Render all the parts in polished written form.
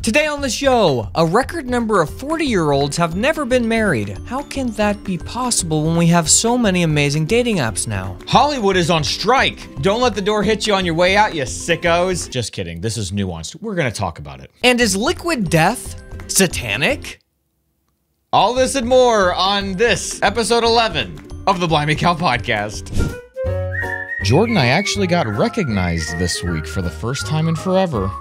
Today on the show, a record number of 40-year-olds have never been married. How can that be possible when we have so many amazing dating apps now? Hollywood is on strike. Don't let the door hit you on your way out, you sickos. Just kidding. This is nuanced. We're going to talk about it. And is liquid death satanic? All this and more on this episode 11 of the Blimey Cow podcast. Jordan, I actually got recognized this week for the first time in forever.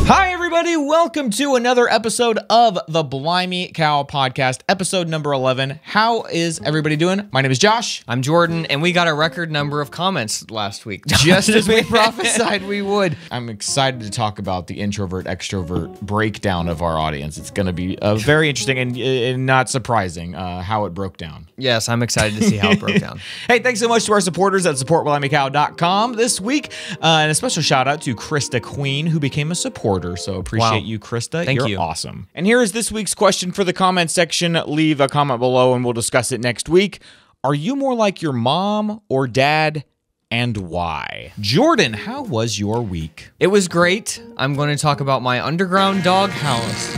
Hi, everybody. Welcome to another episode of the Blimey Cow podcast, episode number 11. How is everybody doing? My name is Josh. I'm Jordan, and we got a record number of comments last week. Just as we prophesied we would. I'm excited to talk about the introvert-extrovert breakdown of our audience. It's going to be very interesting and not surprising how it broke down. Yes, I'm excited to see how it broke down. Hey, thanks so much to our supporters at supportblimeycow.com this week. And a special shout out to Krista Queen, who became a supporter. So appreciate you, Krista. Thank you. You're awesome. And here is this week's question for the comment section. Leave a comment below and we'll discuss it next week. Are you more like your mom or dad, and why? Jordan, how was your week? It was great. I'm going to talk about my underground dog house.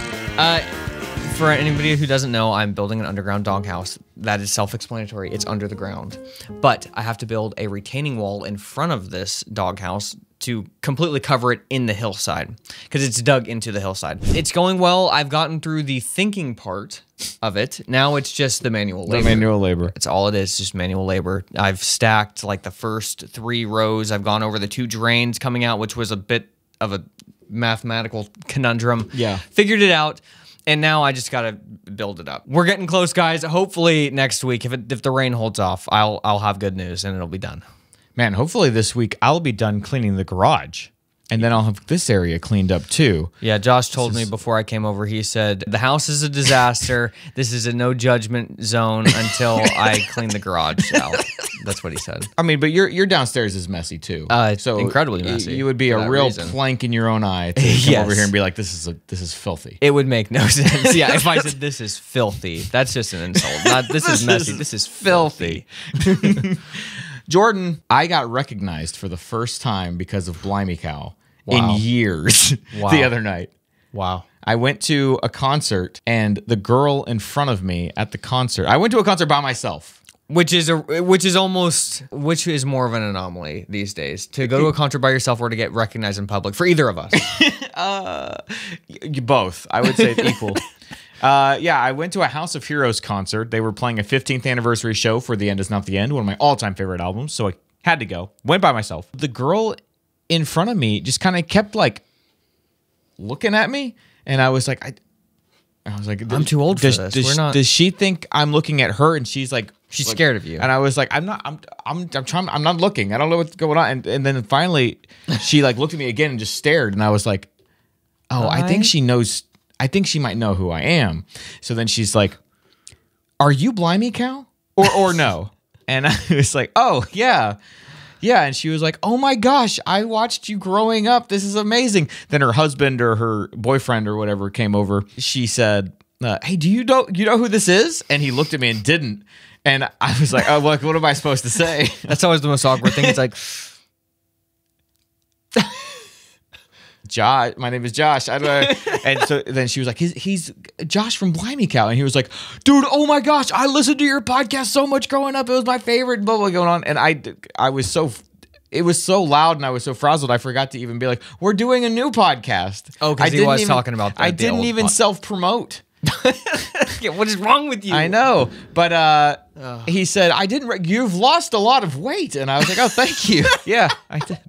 For anybody who doesn't know, I'm building an underground dog house. That is self-explanatory. It's under the ground. But I have to build a retaining wall in front of this dog house to completely cover it in the hillside because it's dug into the hillside. It's going well. I've gotten through the thinking part of it. Now it's just the manual labor. The manual labor. It's all it is, just manual labor. I've stacked like the first 3 rows. I've gone over the 2 drains coming out, which was a bit of a mathematical conundrum. Yeah. Figured it out. And now I just gotta build it up. We're getting close, guys. Hopefully next week, if the rain holds off, I'll have good news and it'll be done. Man, hopefully this week I'll be done cleaning the garage. And then I'll have this area cleaned up too. Yeah, Josh told me before I came over, he said, the house is a disaster. This is a no judgment zone until I clean the garage out. That's what he said. I mean, but your downstairs is messy too. It's incredibly messy. You would be a real plank in your own eye to come over here and be like, this is filthy. It would make no sense. Yeah, if I said this is filthy, that's just an insult. Not this is messy. This is filthy. Jordan, I got recognized for the first time because of Blimey Cow in years the other night. Wow. I went to a concert and the girl in front of me at the concert, I went to a concert by myself. Which is more of an anomaly these days, to go to a concert by yourself or to get recognized in public for either of us. Both, I would say equal. Yeah, I went to a House of Heroes concert. They were playing a 15th anniversary show for The End Is Not the End, one of my all-time favorite albums, so I had to go. Went by myself. The girl in front of me just kind of kept like looking at me, and I was like, I'm too old for this. Does she think I'm looking at her? And she's like, she's scared of you. And I was like, I'm trying. I'm not looking. I don't know what's going on. And then finally, she like looked at me again and just stared. And I was like, oh, I think she knows. I think she might know who I am. So then she's like, are you Blimey Cow? Or no? And I was like, oh, yeah. Yeah. And she was like, oh my gosh, I watched you growing up. This is amazing. Then her husband or her boyfriend or whatever came over. She said, hey, do you know who this is? And he looked at me and didn't. And I was like, oh, what am I supposed to say? That's always the most awkward thing. It's like... Josh, my name is Josh. I don't know. And so then she was like, he's Josh from Blimey Cow. And he was like, dude, oh my gosh, I listened to your podcast so much growing up. It was my favorite, blah, blah, going on. And I was so, it was so loud and I was so frazzled. I forgot to even be like, we're doing a new podcast. Oh, because he was talking about that. I didn't even self-promote. What is wrong with you? I know. But he said, you've lost a lot of weight. And I was like, oh, thank you. Yeah, I did.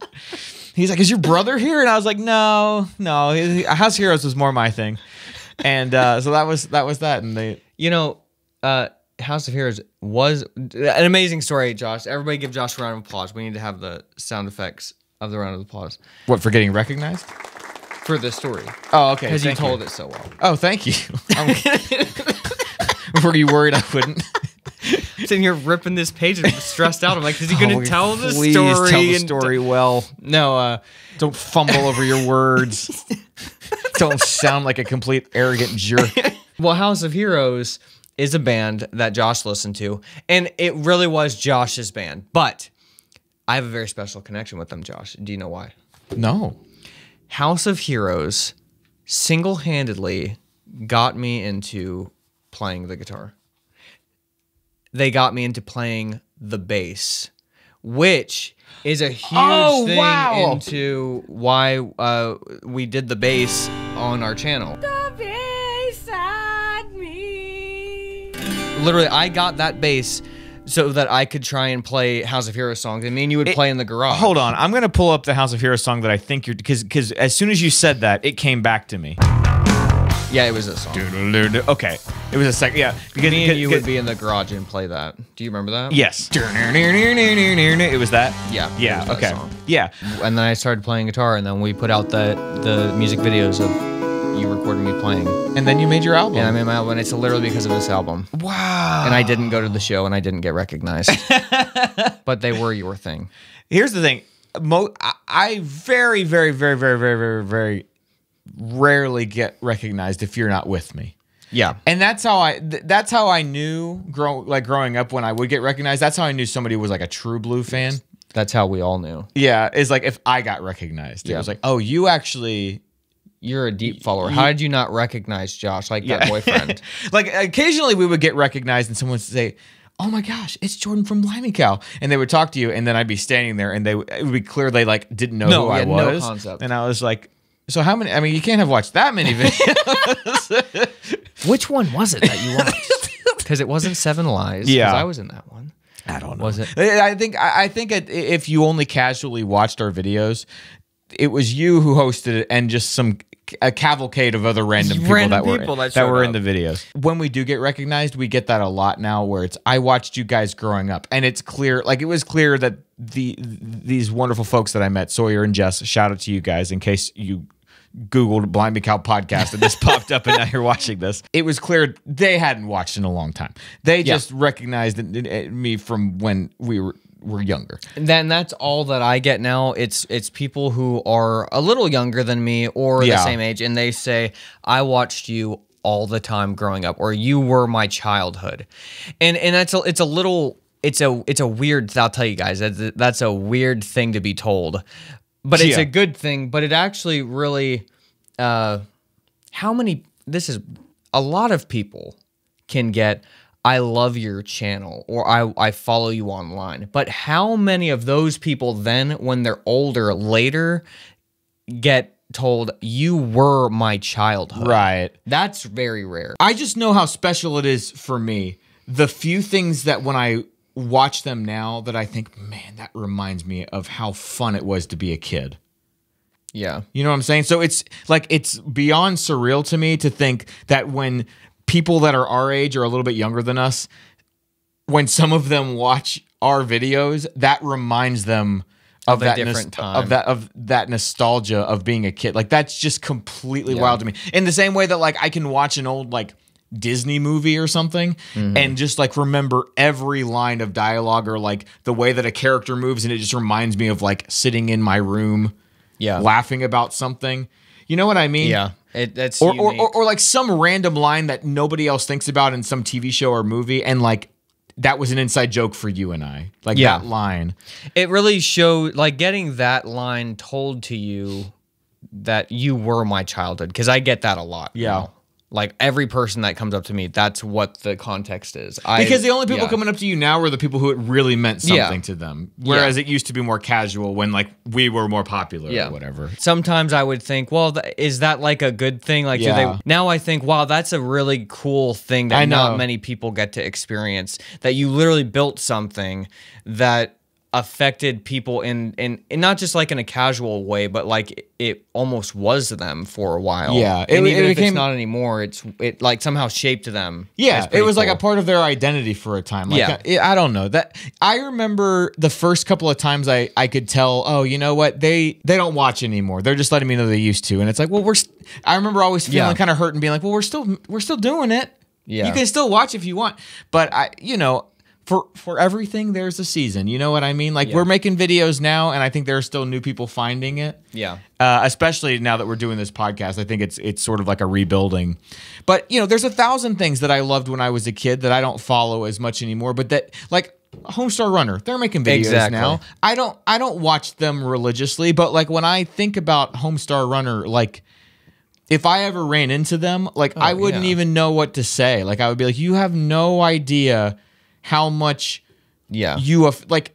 He's like, is your brother here? And I was like, no. House of Heroes was more my thing. And so that was that. And they, House of Heroes was an amazing story, Josh. Everybody give Josh a round of applause. We need to have the sound effects of the round of applause. What, for getting recognized? For the story. Oh, okay. Because you told it so well. Oh, thank you. Were you worried I wouldn't? Sitting here ripping this page and stressed out. I'm like, is he going to tell the story? Please tell the story well. No. Don't fumble over your words. Don't sound like a complete arrogant jerk. Well, House of Heroes is a band that Josh listened to, and it really was Josh's band. But I have a very special connection with them, Josh. Do you know why? No. House of Heroes single-handedly got me into playing the guitar. They got me into playing the bass, which is a huge thing into why we did the bass on our channel. The bass at me. Literally, I got that bass so that I could try and play House of Heroes songs. And me and you would play in the garage. Hold on, I'm gonna pull up the House of Heroes song that I think you're because as soon as you said that, it came back to me. Yeah, it was a song. Okay, it was a second. Yeah, because Me and you would be in the garage and play that. Do you remember that? Yes. It was that. Yeah. Yeah. it was that Okay. song. Yeah. And then I started playing guitar, and then we put out the music videos of you recording me playing. And then you made your album. And I made my album, and it's literally because of this album. Wow. And I didn't go to the show, and I didn't get recognized. But they were your thing. Here's the thing. I very, very, very, very, very, very, very rarely get recognized if you're not with me. Yeah. And that's how I knew growing up when I would get recognized. That's how I knew somebody was like a true Blue fan. That's how we all knew. Yeah, is like if I got recognized. It Yeah. was like, oh, you actually. You're a deep follower. How did you not recognize Josh, like that boyfriend? Like occasionally we would get recognized and someone would say, oh my gosh, it's Jordan from Blimey Cow. And they would talk to you and then I'd be standing there and it would be clear they like didn't know who I had was. no concept. And I was like, so how many, I mean, you can't have watched that many videos. Which one was it that you watched? Because it wasn't Seven Lies. Yeah. Because I was in that one. I don't know. Was it? I think if you only casually watched our videos, it was you who hosted it and just a cavalcade of other random people that were in the videos. When we do get recognized, we get that a lot now where it's I watched you guys growing up and it's clear, like it was clear that these wonderful folks that I met, Sawyer and Jess, shout out to you guys in case you Googled Blimey Cow podcast and this popped up and now you're watching this. It was clear they hadn't watched in a long time. They just recognized me from when we were younger. And then that's all that I get now. It's people who are a little younger than me or the same age, and they say, I watched you all the time growing up, or you were my childhood. And it's a weird, I'll tell you guys, that's a weird thing to be told. But it's a good thing, but it actually really a lot of people can get I love your channel or I follow you online. But how many of those people then, when they're older, later get told you were my childhood? Right. That's very rare. I just know how special it is for me. The few things that when I watch them now that I think, man, that reminds me of how fun it was to be a kid. Yeah. You know what I'm saying? So it's like it's beyond surreal to me to think that when people that are our age or a little bit younger than us, when some of them watch our videos, that reminds them of that different time. of that nostalgia of being a kid. Like that's just completely wild to me. In the same way that like I can watch an old like Disney movie or something and just like remember every line of dialogue or like the way that a character moves, and it just reminds me of like sitting in my room laughing about something. You know what I mean? Yeah. That's or like some random line that nobody else thinks about in some TV show or movie, and like that was an inside joke for you and I. Like that line. It really showed, like getting that line told to you that you were my childhood, because I get that a lot. Yeah. Now. Like every person that comes up to me, that's what the context is. Because the only people coming up to you now are the people who it really meant something to them. Whereas it used to be more casual when like we were more popular or whatever. Sometimes I would think, well, is that like a good thing? Like, do they? Now I think, wow, that's a really cool thing that not many people get to experience. That you literally built something that affected people in not just like in a casual way, but like it almost was them for a while. Yeah, and even if it's not anymore, it like somehow shaped them. Yeah, it was like a part of their identity for a time. Like, I don't know that. I remember the first couple of times I could tell. Oh, you know what? They don't watch anymore. They're just letting me know they used to. And it's like, well, I remember always feeling kind of hurt and being like, well, we're still doing it. Yeah, you can still watch if you want. But For everything, there's a season. You know what I mean? Like we're making videos now, and I think there are still new people finding it. Yeah. Especially now that we're doing this podcast, I think it's sort of like a rebuilding. But there's 1,000 things that I loved when I was a kid that I don't follow as much anymore. But that like Homestar Runner, they're making videos now. I don't watch them religiously, but like when I think about Homestar Runner, like if I ever ran into them, like I wouldn't yeah. even know what to say. Like I would be like, you have no idea how much Yeah. you have, like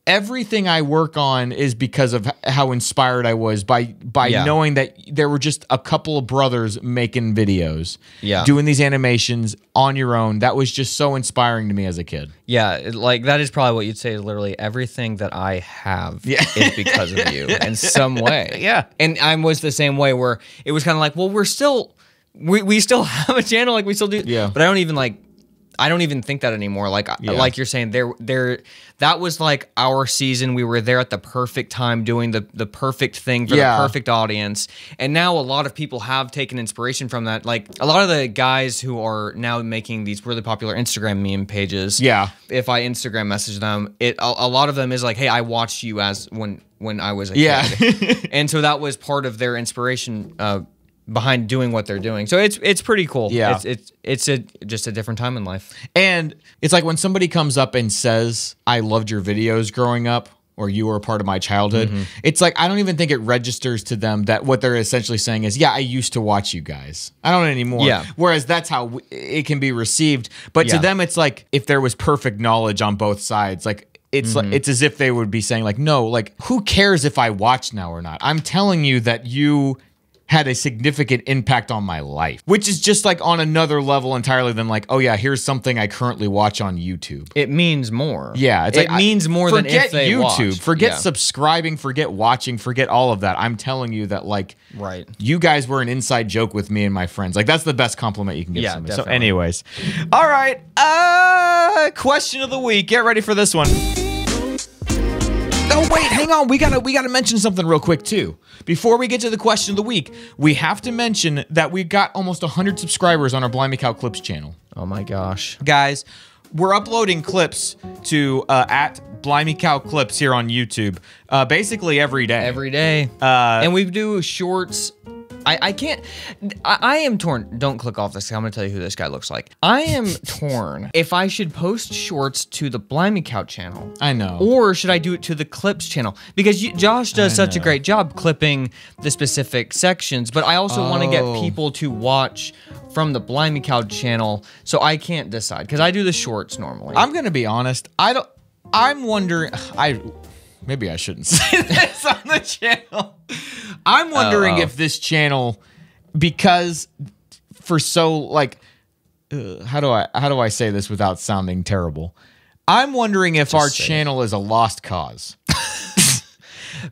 everything I work on is because of how inspired I was by Yeah. knowing that there were just a couple of brothers making videos, Yeah. doing these animations on your own. That was just so inspiring to me as a kid. Yeah, like that is probably what you'd say. Literally everything that I have is because of you in some way. Yeah. and I was the same way where it was kind of like, well, we still have a channel, like we still do. Yeah. But I don't even think that anymore. Like you're saying, that was like our season. We were there at the perfect time, doing the perfect thing for the perfect audience. And now a lot of people have taken inspiration from that. Like a lot of the guys who are now making these really popular Instagram meme pages. Yeah. If I Instagram message them, a lot of them is like, hey, I watched you as when I was a Yeah. kid. And so that was part of their inspiration behind doing what they're doing. So it's pretty cool. Yeah. It's just a different time in life. And it's like when somebody comes up and says, I loved your videos growing up, or you were a part of my childhood, it's like, I don't even think it registers to them that what they're essentially saying is, yeah, I used to watch you guys. I don't anymore. Yeah. Whereas that's how it can be received. But to Yeah. them, it's like if there was perfect knowledge on both sides, like it's like it's as if they would be saying like, no, like who cares if I watch now or not? I'm telling you that you had a significant impact on my life, which is just like on another level entirely than like, oh yeah, here's something I currently watch on YouTube. It means more. Yeah, it's it like, means more than if they YouTube, watched. forget Yeah. subscribing, forget watching, forget all of that. I'm telling you that like, Right. you guys were an inside joke with me and my friends. Like that's the best compliment you can give Yeah, somebody. So definitely. anyways, all right, question of the week. Get ready for this one. Oh wait, hang on. We gotta mention something real quick too. Before we get to the question of the week, we have to mention that we got almost 100 subscribers on our Blimey Cow Clips channel. Oh my gosh. Guys, we're uploading clips to at Blimey Cow Clips here on YouTube, basically every day. Every day. And we do shorts. I can't. I am torn. Don't click off this. I'm going to tell you who this guy looks like. I am torn if I should post shorts to the Blimey Cow channel. I know. Or should I do it to the Clips channel? Because Josh does such a great job clipping the specific sections, but I also want to get people to watch from the Blimey Cow channel, so I can't decide because I do the shorts normally. I'm gonna be honest. I'm wondering. Maybe I shouldn't say this on the channel. I'm wondering if this channel, because for so like, how do I say this without sounding terrible? I'm wondering if our channel is a lost cause.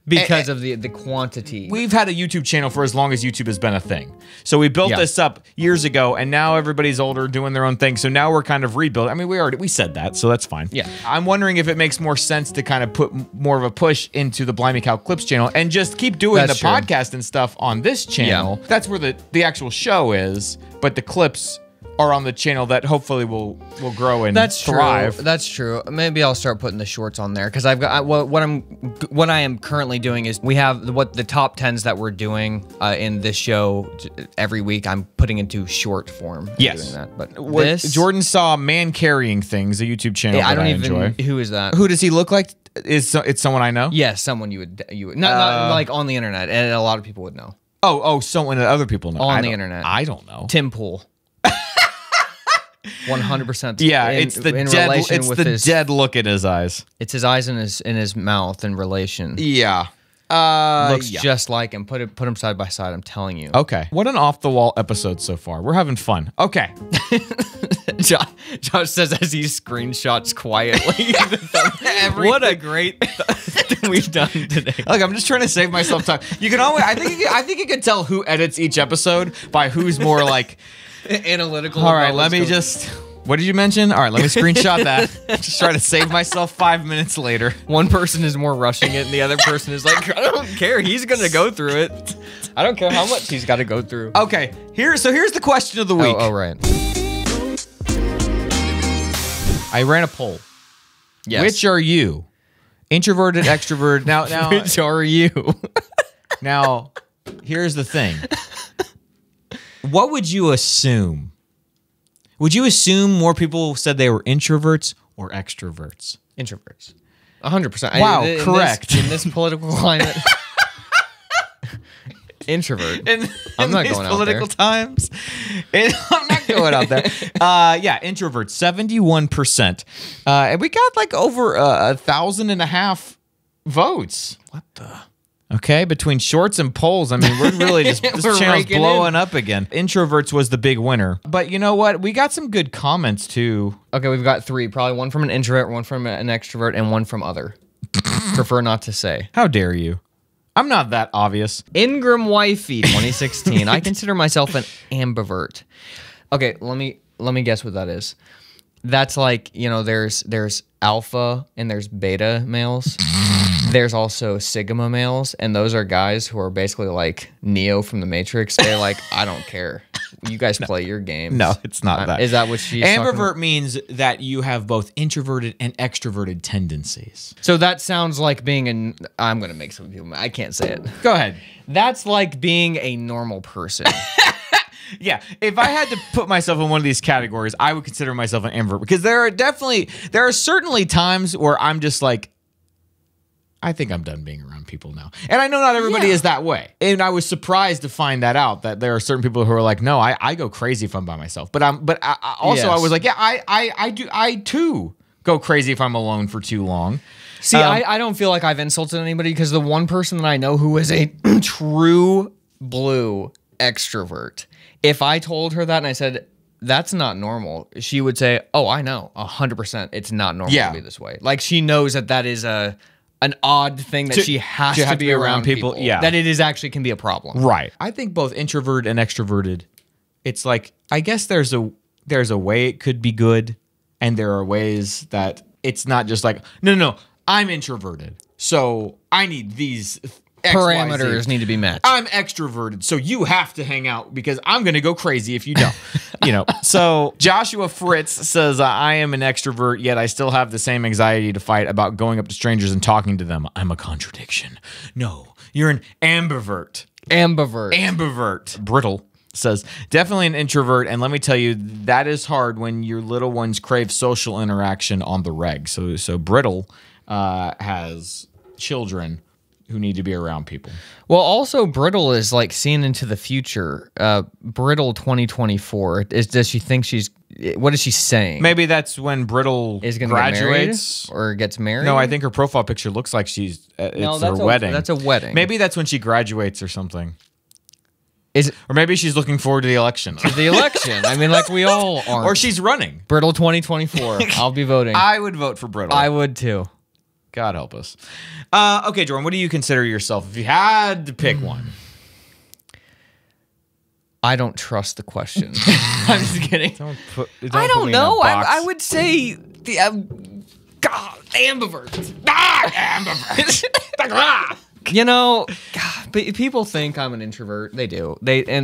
because of the quantity. We've had a YouTube channel for as long as YouTube has been a thing. So we built this up years ago, and now everybody's older, doing their own thing. So now we're kind of rebuilding. I mean, we said that, so that's fine. Yeah. I'm wondering if it makes more sense to kind of put more of a push into the Blimey Cow Clips channel and just keep doing That's the true. podcast and stuff on this channel. Yeah. That's where the actual show is, but the clips are on the channel that hopefully will grow and That's thrive. true. That's true. Maybe I'll start putting the shorts on there because I've got what I am currently doing is we have the top 10s that we're doing in this show every week. I'm putting into short form. Yes. Doing that. But What- this Jordan saw Man Carrying Things, a YouTube channel I that don't I even. enjoy. Who is that? Who does he look like? It's someone I know? Yes, someone you would not like on the internet, and a lot of people would know. Oh, someone that other people know. On I the don't- internet. I don't know. Tim Pool. 100%. Yeah, it's the dead look in his eyes. It's his eyes in his mouth in relation. Yeah. Looks just like him. Put him side by side. I'm telling you. Okay. What an off the wall episode so far. We're having fun. Okay. Josh says as he screenshots quietly. What a great thing we've done today. Look, I'm just trying to save myself time. You can always. I think you can tell who edits each episode by who's more like Analytical. All right, about let me what's going- just. What did you mention? All right, let me screenshot that. Just try to save myself 5 minutes later. One person is more rushing it, and the other person is like, I don't care. He's gonna go through it. I don't care how much he's got to go through. Okay, here's the question of the week. Oh, right. I ran a poll. Yes. Which are you? Introverted, extroverted. Now, Which are you? now, here's the thing. What would you assume? Would you assume more people said they were introverts or extroverts? Introverts. 100%. Wow, correct. In this political climate. Introvert. in I'm not these going out political there. times. I'm not going out there. Yeah, introvert 71%, and we got like over 1,500 votes. What the? Okay, between shorts and polls, I mean, we're really just this We're channel's raking blowing in. up again. Introverts was the big winner, but you know what? We got some good comments too. Okay, we've got 3. Probably one from an introvert, one from an extrovert, and one from other. Prefer not to say. How dare you? I'm not that obvious. Ingram Wifey 2016. I consider myself an ambivert. Okay, let me guess what that is. That's like, you know, there's alpha and there's beta males. There's also sigma males, and those are guys who are basically like Neo from the Matrix. They're like, I don't care. You guys play your games. No, it's not that. Is that what she's talking Ambivert about? means that you have both introverted and extroverted tendencies. So that sounds like being an. I'm gonna make some people mad. I can't say it. Go ahead. That's like being a normal person. Yeah, if I had to put myself in one of these categories, I would consider myself an ambivert because there are certainly times where I'm just like, I think I'm done being around people now. And I know not everybody is that way. And I was surprised to find that out, that there are certain people who are like, no, I go crazy if I'm by myself. But I also Yes. I was like, yeah, I too go crazy if I'm alone for too long. See, I don't feel like I've insulted anybody because the one person that I know who is a true blue extrovert, if I told her that and I said, that's not normal, she would say, oh, I know, 100%. It's not normal Yeah. to be this way. Like she knows that is an odd thing that she has to be around people. yeah. That it is actually can be a problem. Right. I think both introvert and extroverted, it's like, I guess there's a way it could be good, and there are ways that it's not just like, no, I'm introverted, so I need these Parameters XYZ. need to be met. I'm extroverted, so you have to hang out because I'm going to go crazy if you don't. So Joshua Fritz says, I am an extrovert, yet I still have the same anxiety to fight about going up to strangers and talking to them. I'm a contradiction. No, you're an ambivert. Ambivert. Ambivert. Brittle says, definitely an introvert, and let me tell you, that is hard when your little ones crave social interaction on the reg. So Brittle has children who need to be around people. Well, also Brittle is like seeing into the future. Brittle 2024. Does she think she's? What is she saying? Maybe that's when Brittle Is going to graduates. or gets married? No, I think her profile picture looks like she's. It's her wedding. That's a wedding. Maybe that's when she graduates or something. Is it Or maybe she's looking forward to the election. the election? I mean, like we all are. Or she's running. Brittle 2024. I'll be voting. I would vote for Brittle. I would too. God help us. Okay, Jordan, what do you consider yourself if you had to pick one? I don't trust the question. I'm just kidding. I don't know. I would say the God, ambivert. ambivert. You know, God, but people think I'm an introvert. They do.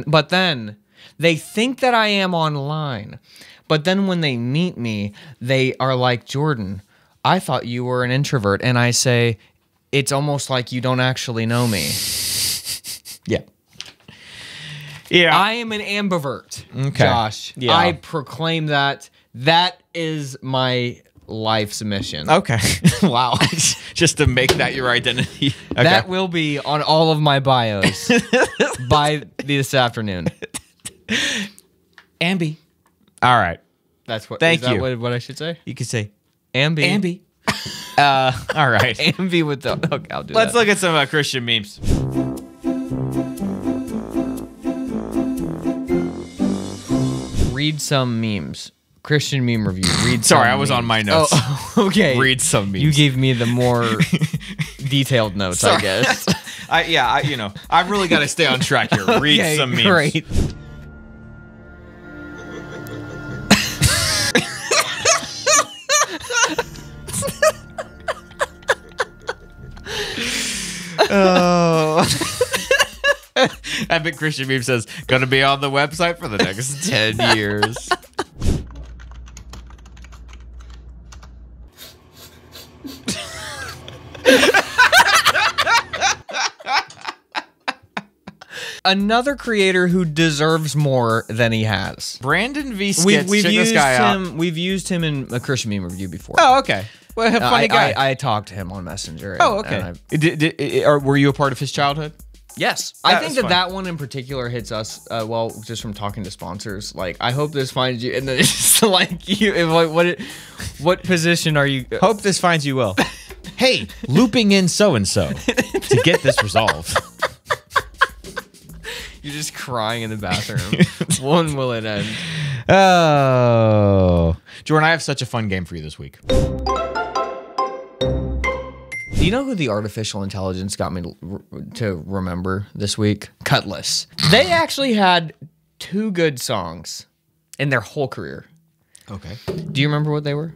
But then they think that I am online. But then when they meet me, they are like, Jordan, I thought you were an introvert. And I say, it's almost like you don't actually know me. Yeah. Yeah. I am an ambivert, Okay. Josh. Yeah. I proclaim that. That is my life's mission. Okay. Wow. Just to make that your identity. Okay. That will be on all of my bios by this afternoon. Ambi. All right. That's what. Thank is that you. What I should say? You can say Ambi. Ambi. All right. Ambi with the. Okay, I'll do Let's that. look at some Christian memes. Read some memes. Christian meme review. Read. Sorry, some I was on memes. my notes. Oh, okay. Read some memes. You gave me the more detailed notes, I Sorry. guess. I've really got to stay on track here. Read Okay, some memes. Great. Epic Christian meme says, gonna be on the website for the next 10 years. Another creator who deserves more than he has. Brandon V. Skits, check this guy out. We've used him in a Christian meme review before. Oh, okay. Well, funny guy. I talked to him on Messenger. Oh, okay. Or were you a part of his childhood? Yes, I That think was that fun. that one in particular hits us well just from talking to sponsors. Like, I hope this finds you, and then it's just like you. What position are you? Hope this finds you well. Hey, looping in so and so to get this resolved. You're just crying in the bathroom. When will it end? Oh, Jordan, I have such a fun game for you this week. Do you know who the artificial intelligence got me to remember this week? Cutlass. They actually had 2 good songs in their whole career. Okay. Do you remember what they were?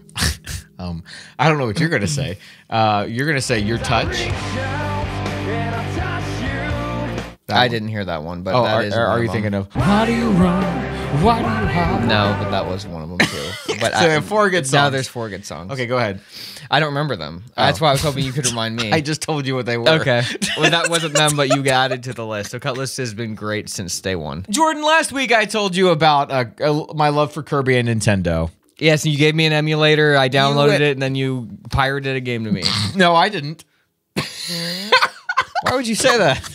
I don't know what you're gonna say. You're gonna say Your Touch. I didn't hear that one, but Oh, that is. are you thinking of Why Do You Run? Why Do You Hide? No, but that was one of them too. But So they have 4 good Now songs. there's 4 good songs. Okay, go ahead. I don't remember them. That's why I was hoping you could remind me. I just told you what they were. Okay. Well, that wasn't them, but you added to the list. So Cutlass has been great since day one. Jordan, last week I told you about my love for Kirby and Nintendo. Yes, you gave me an emulator. I downloaded went- it, and then you pirated a game to me. No, I didn't. Why would you say that?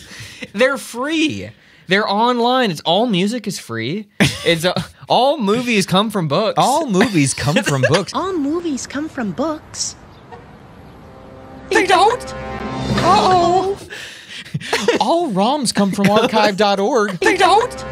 They're free. They're online. It's all music is free. It's all movies come from books. All movies come from books. All movies come from books. They don't. Uh-oh. All ROMs come from archive.org. They don't.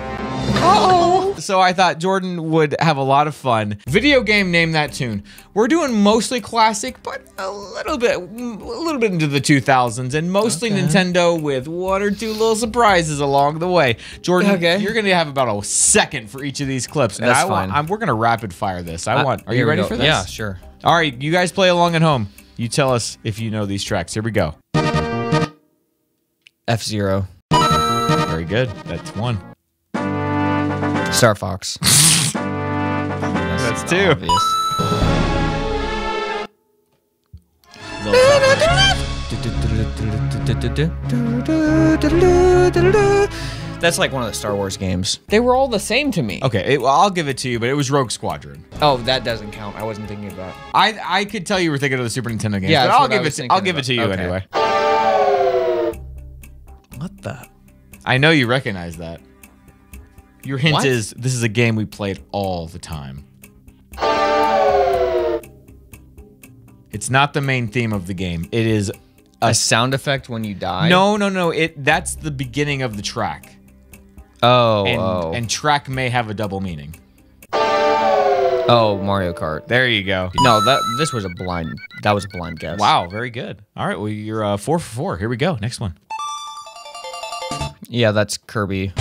Uh-oh. So I thought Jordan would have a lot of fun. Video game, name that tune. We're doing mostly classic, but a little bit into the 2000s, and mostly Nintendo with 1 or 2 little surprises along the way. Jordan, Okay. you're gonna have about a second for each of these clips, and That's fine. we're gonna rapid fire this. Are Here you we ready go. for this? Yeah, sure. All right, you guys play along at home. You tell us if you know these tracks. Here we go. F-Zero. Very good. That's 1. Star Fox. That's 2. Obvious. That's like one of the Star Wars games. They were all the same to me. Okay, I'll give it to you, but it was Rogue Squadron. Oh, that doesn't count. I wasn't thinking of that. I could tell you were thinking of the Super Nintendo games. Yeah, but that's I'll what I give was it. thinking I'll give it to you about. Okay. anyway. What the? I know you recognize that. Your hint What? is this is a game we played all the time. It's not the main theme of the game. It is A sound effect when you die? no. That's the beginning of the track, Oh, and track may have a double meaning. oh, Mario Kart. There you go. No, this was a blind. That was a blind guess. Wow, very good. All right, well you're 4 for 4. Here we go. Next one. Yeah, that's Kirby.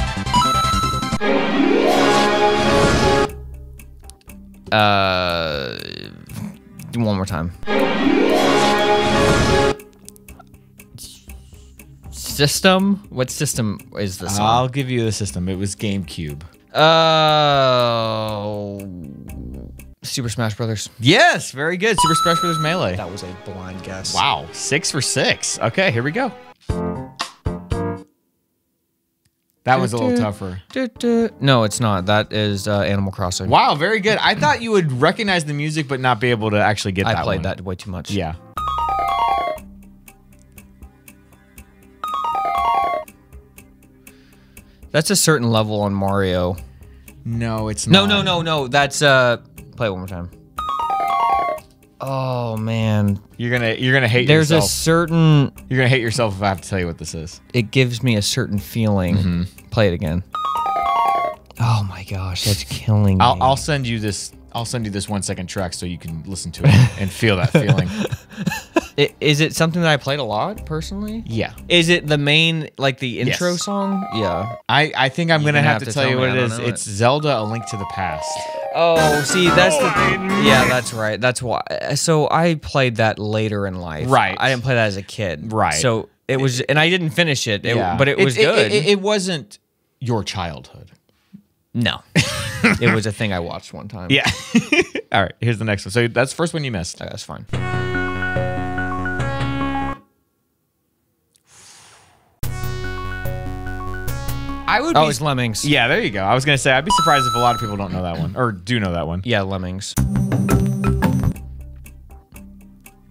One more time. System? What system is this I'll on? give you the system. It was GameCube. Super Smash Brothers. Yes, very good. Super Smash Bros. Melee. That was a blind guess. Wow, 6 for 6. Okay, here we go. That was a little tougher. No, it's not. That is Animal Crossing. Wow, very good. I thought you would recognize the music but not be able to actually get that I played one. that way too much. Yeah. That's a certain level on Mario. No, it's not. No. That's play it one more time. Oh man. You're gonna hate There's yourself. a certain You're gonna hate yourself if I have to tell you what this is. it gives me a certain feeling. Mm-hmm. Play it again. Oh my gosh, that's killing me. I'll send you this. I'll send you this 1 second track so you can listen to it and feel that feeling. Is it something that I played a lot personally? Yeah. Is it the main, like the intro Yes. song? Yeah. I think I'm gonna have to tell you what me. it I is. don't know It's Zelda: A Link to the Past. Oh, see, that's the yeah, that's right. That's why. So I played that later in life. Right. I didn't play that as a kid. Right. So it was, and I didn't finish it. Yeah. But it was good. It wasn't your childhood. No, it was a thing I watched one time. Yeah. All right. Here's the next one. So that's the first one you missed. That's fine. I would. Oh, be, it's Lemmings. yeah. There you go. I was gonna say I'd be surprised if a lot of people don't know that one or do know that one. Yeah, Lemmings.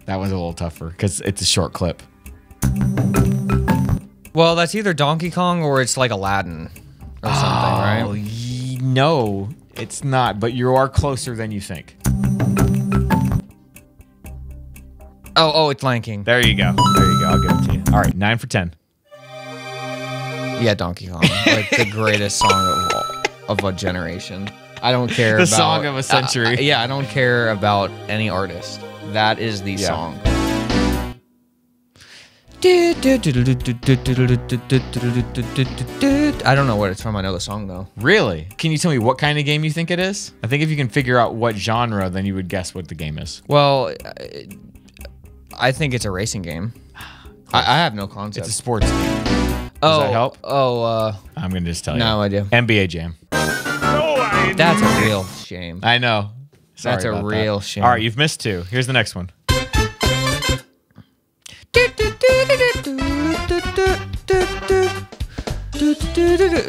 That one's a little tougher because it's a short clip. Well, that's either Donkey Kong or it's like Aladdin or something, right? No, it's not. But you are closer than you think. Oh, it's Lion King. There you go. There you go. I'll give it to you. All right, 9 for 10. Yeah, Donkey Kong, like the greatest song of a generation. I don't care The about song of a century. yeah, I don't care about any artist. That is the song. I don't know what it's from. I know the song though. Really? Can you tell me what kind of game you think it is? I think if you can figure out what genre, then you would guess what the game is. Well, I think it's a racing game. I have no concept. It's a sports game. Does that help? I'm gonna just tell you. No idea. NBA Jam. That's a real shame. I know. Sorry That's a about real that. shame. All right, you've missed 2. Here's the next one.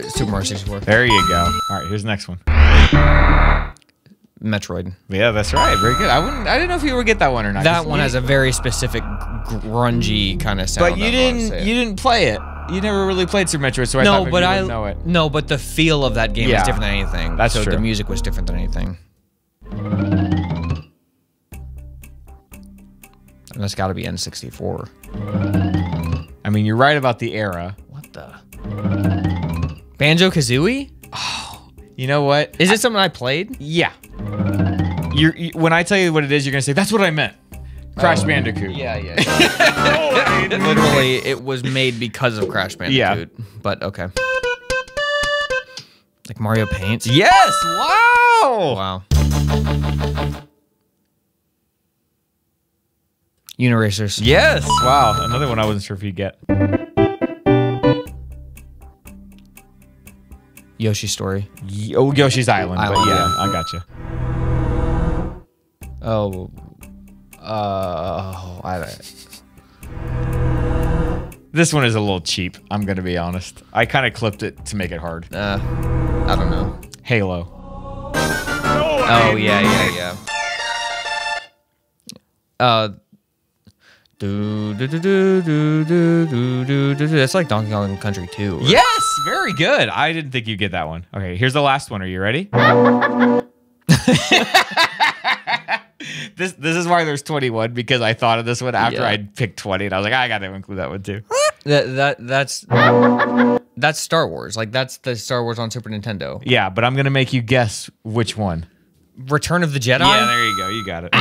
Super Mario 64. There you go. All right, here's the next one. Metroid. Yeah, that's right. Very good. I didn't know if you would get that one or not. That one has a very specific grungy kind of sound. But you didn't play it. You never really played Super Metroid, so I thought maybe you would know it. No, but the feel of that game is different than anything. That's so true. the music was different than anything. And that's got to be N64. I mean, you're right about the era. What the? Banjo-Kazooie? You know what? Is it something I played? Yeah. When I tell you what it is, you're gonna say that's what I meant. Crash Bandicoot. Yeah. Literally, it was made because of Crash Bandicoot. Yeah. But okay. Like Mario Paint? Yes. Wow. Wow. Uniracers. Yes. Wow. Another one I wasn't sure if you'd get. Yoshi's Story. Yoshi's Island. But Island, yeah, yeah. I got you. This one is a little cheap. I'm gonna be honest. I kind of clipped it to make it hard. I don't know. Halo. Oh yeah. That's like Donkey Kong Country 2. Yes, very good. I didn't think you'd get that one. Okay, here's the last one. Are you ready? This is why there's 21, because I thought of this one after I'd picked 20, and I was like, I gotta include that one too. That's Star Wars. Like that's the Star Wars on Super Nintendo. Yeah, but I'm gonna make you guess which one. Return of the Jedi? Yeah, there you go. You got it.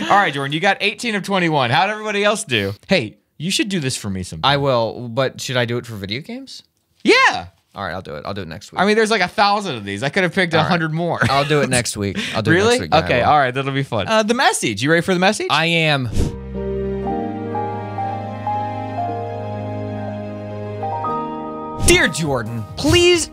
All right, Jordan, you got 18 of 21. How'd everybody else do? Hey, you should do this for me sometime. I will, but should I do it for video games? Yeah. All right, I'll do it. I'll do it next week. I mean, there's like 1,000 of these. I could have picked 100 more. I'll do it next week. I'll do Really? it next week. Yeah, Okay, I will. all right, that'll be fun. The message. You ready for the message? I am. Dear Jordan, please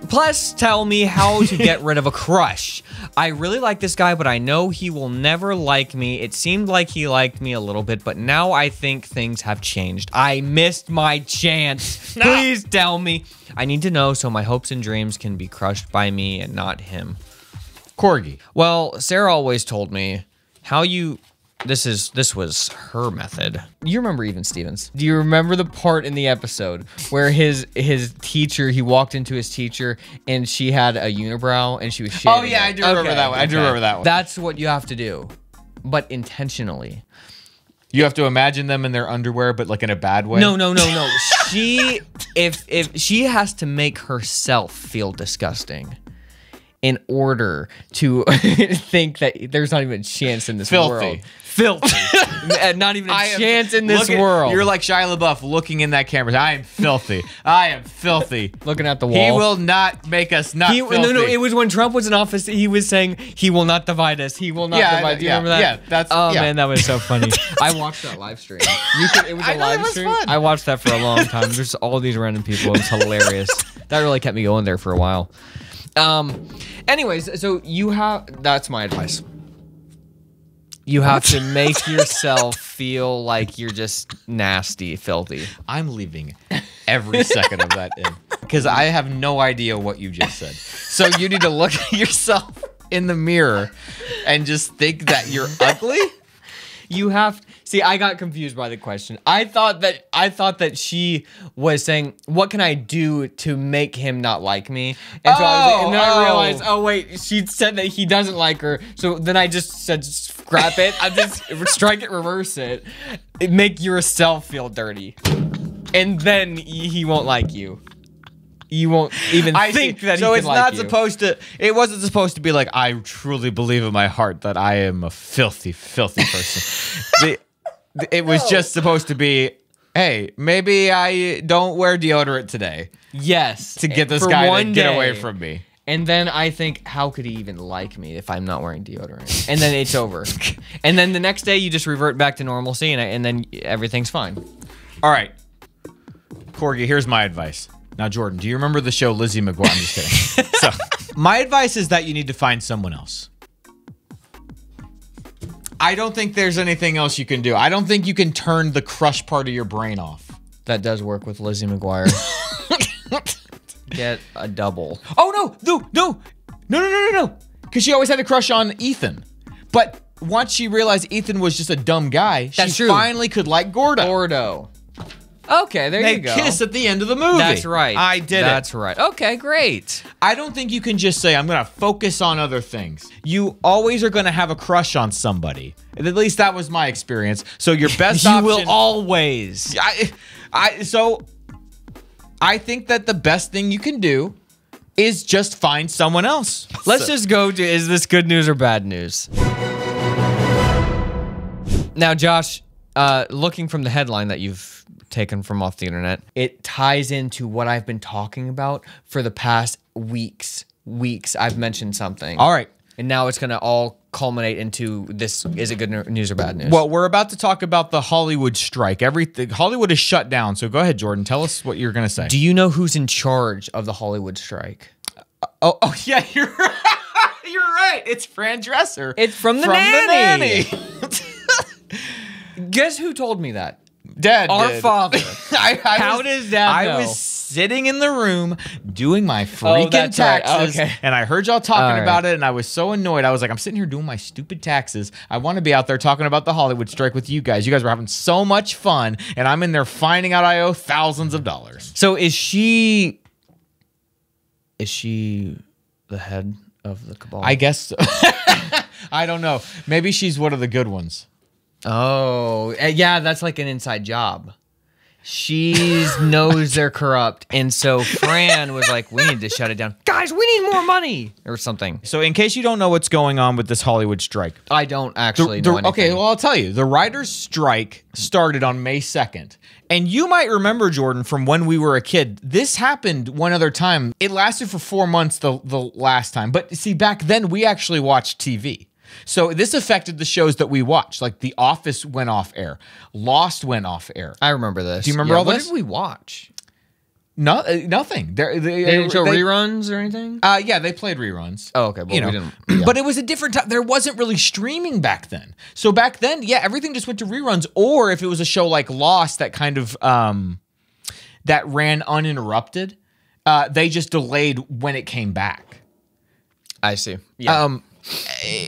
tell me how to get rid of a crush. I really like this guy, but I know he will never like me. It seemed like he liked me a little bit, but now I think things have changed. I missed my chance. Please tell me. I need to know so my hopes and dreams can be crushed by me and not him. Corgi. Well, Sarah always told me how you... This was her method. You remember Even Stevens? Do you remember the part in the episode where his teacher, he walked into his teacher and she had a unibrow and she was shaving? Oh yeah, I do remember that one. I do remember that one. That's what you have to do, but intentionally. You have to imagine them in their underwear, but like in a bad way. No. She, if she has to make herself feel disgusting in order to think that there's not even a chance in this world. Filthy. Not even a chance in this world. You're like Shia LaBeouf looking in that camera. I am filthy. I am filthy. Looking at the wall. He will not make us not filthy. No, it was when Trump was in office. He was saying he will not divide us. He will not divide. Do you remember that? Yeah, that's. Man, that was so funny. I watched that live stream. It was a live stream. Fun. I watched that for a long time. There's all these random people. It was hilarious. That really kept me going there for a while. Anyways, so that's my advice. You have to make yourself feel like you're just nasty, filthy. I'm leaving every second of that in because I have no idea what you just said. So you need to look at yourself in the mirror and just think that you're ugly. You have see. I got confused by the question. I thought that she was saying, "What can I do to make him not like me?" And so and then I realized, oh wait, she said that he doesn't like her. So then I just said, "Scrap it. I just strike it, reverse it, make yourself feel dirty, and then he won't like you." You won't even think that. So he it's can not like you. supposed to. It wasn't supposed to be like I truly believe in my heart that I am a filthy, filthy person. It was just supposed to be, hey, maybe I don't wear deodorant today Yes, to get this for guy to one get day. away from me. And then I think, how could he even like me if I'm not wearing deodorant? And then it's over. And then the next day you just revert back to normalcy, and then everything's fine. All right, Corgi. Here's my advice. Now, Jordan, do you remember the show Lizzie McGuire? I'm just kidding. So, my advice is that you need to find someone else. I don't think there's anything else you can do. I don't think you can turn the crush part of your brain off. That does work with Lizzie McGuire. Get a double. Oh, no. Because she always had a crush on Ethan. But once she realized Ethan was just a dumb guy, That's she true. finally could like Gordo. Gordo. Okay, there They you go. kiss at the end of the movie. That's right. I did it. That's right. Okay, great. I don't think you can just say, I'm going to focus on other things. You always are going to have a crush on somebody. At least that was my experience. So your best You option... will always. So I think that the best thing you can do is just find someone else. Let's just go to, is this good news or bad news? Now, Josh, looking from the headline that you've taken from off the internet, it ties into what I've been talking about for the past weeks. I've mentioned something. All right. And now it's going to all culminate into this, is it good news or bad news? Well, we're about to talk about the Hollywood strike. Everything Hollywood is shut down. So go ahead, Jordan. Tell us what you're going to say. Do you know who's in charge of the Hollywood strike? Oh, yeah, you're right. You're right. It's Fran Dresser. It's from The Nanny. Guess who told me that? Dad Our did. father. How was- does Dad I know? was sitting in the room doing my freaking that's right. taxes, Okay. and I heard y'all talking All right. about it, and I was so annoyed. I was like, I'm sitting here doing my stupid taxes. I want to be out there talking about the Hollywood strike with you guys. You guys were having so much fun, and I'm in there finding out I owe thousands of dollars. So is she the head of the cabal? I guess so. I don't know. Maybe she's one of the good ones. Oh, yeah, that's like an inside job. She knows they're corrupt, and so Fran was like, we need to shut it down. Guys, we need more money or something. So in case you don't know what's going on with this Hollywood strike, I don't actually know anything. okay, well, I'll tell you. The writers' strike started on May 2nd. And you might remember, Jordan, from when we were a kid, this happened one other time. It lasted for 4 months the last time. But see, back then, we actually watched TV. So this affected the shows that we watched. Like The Office went off air. Lost went off air. I remember this. Do you remember all what this? did we watch? No, nothing. They didn't show reruns or anything? Yeah, they played reruns. Oh, okay. Well, You know, we didn't. Yeah. But it was a different time. There wasn't really streaming back then. So back then, yeah, everything just went to reruns. Or if it was a show like Lost that kind of that ran uninterrupted, they just delayed when it came back. I see. Yeah.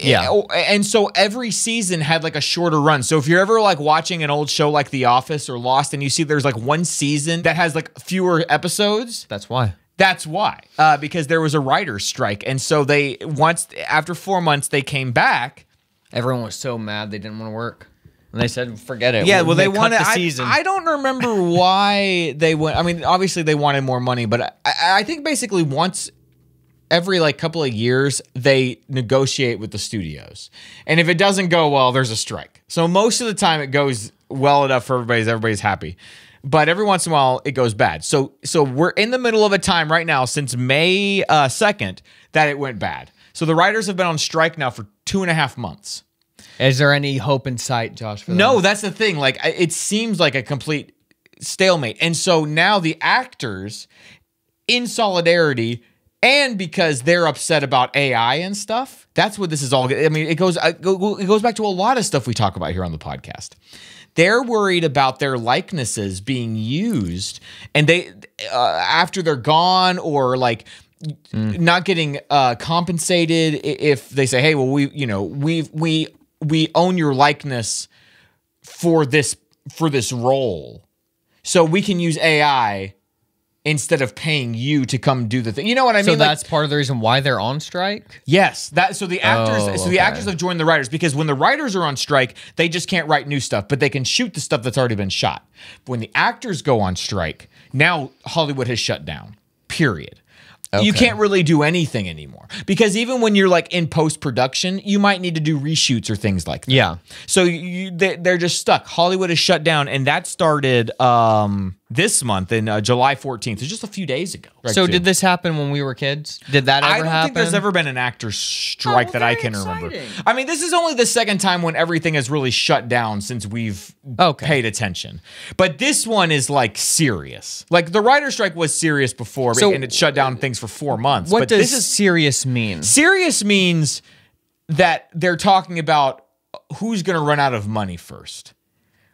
Yeah. And so every season had like a shorter run. So if you're ever like watching an old show like The Office or Lost and you see there's like one season that has like fewer episodes, That's why. that's why. Because there was a writer's strike. And so after 4 months, they came back. Everyone was so mad they didn't want to work. And they said, forget it. Yeah, well, they cut wanted the season. I don't remember why they went. I mean, obviously they wanted more money, but I think basically once every like couple of years they negotiate with the studios, and if it doesn't go well, there's a strike. So most of the time it goes well enough for everybody's happy, but every once in a while it goes bad. So we're in the middle of a time right now since May 2nd that it went bad. So the writers have been on strike now for 2.5 months. Is there any hope in sight, Josh? For them? No, that's the thing. Like, it seems like a complete stalemate. And so now the actors, in solidarity, and because they're upset about AI and stuff, that's what this is all. I mean, it goes back to a lot of stuff we talk about here on the podcast. They're worried about their likenesses being used, and they after they're gone or like not getting compensated if they say, hey, well, we own your likeness for this role, so we can use AI instead of paying you to come do the thing. You know what I mean? So that's part of the reason why they're on strike? Yes, the actors okay. have joined the writers, because when the writers are on strike, they just can't write new stuff, but they can shoot the stuff that's already been shot. But when the actors go on strike, now Hollywood has shut down. Period. You can't really do anything anymore, because even when you're like in post-production, you might need to do reshoots or things like that. Yeah. So they're just stuck. Hollywood is shut down, and that started this month in July 14th. It's just a few days ago. So did this happen when we were kids? Did that ever happen? I don't think there's ever been an actor's strike that I can remember. I mean, this is only the second time when everything has really shut down since we've paid attention. But this one is like serious. Like the writer's strike was serious before, and it shut down things for 4 months. What does serious mean? Serious means that they're talking about who's going to run out of money first.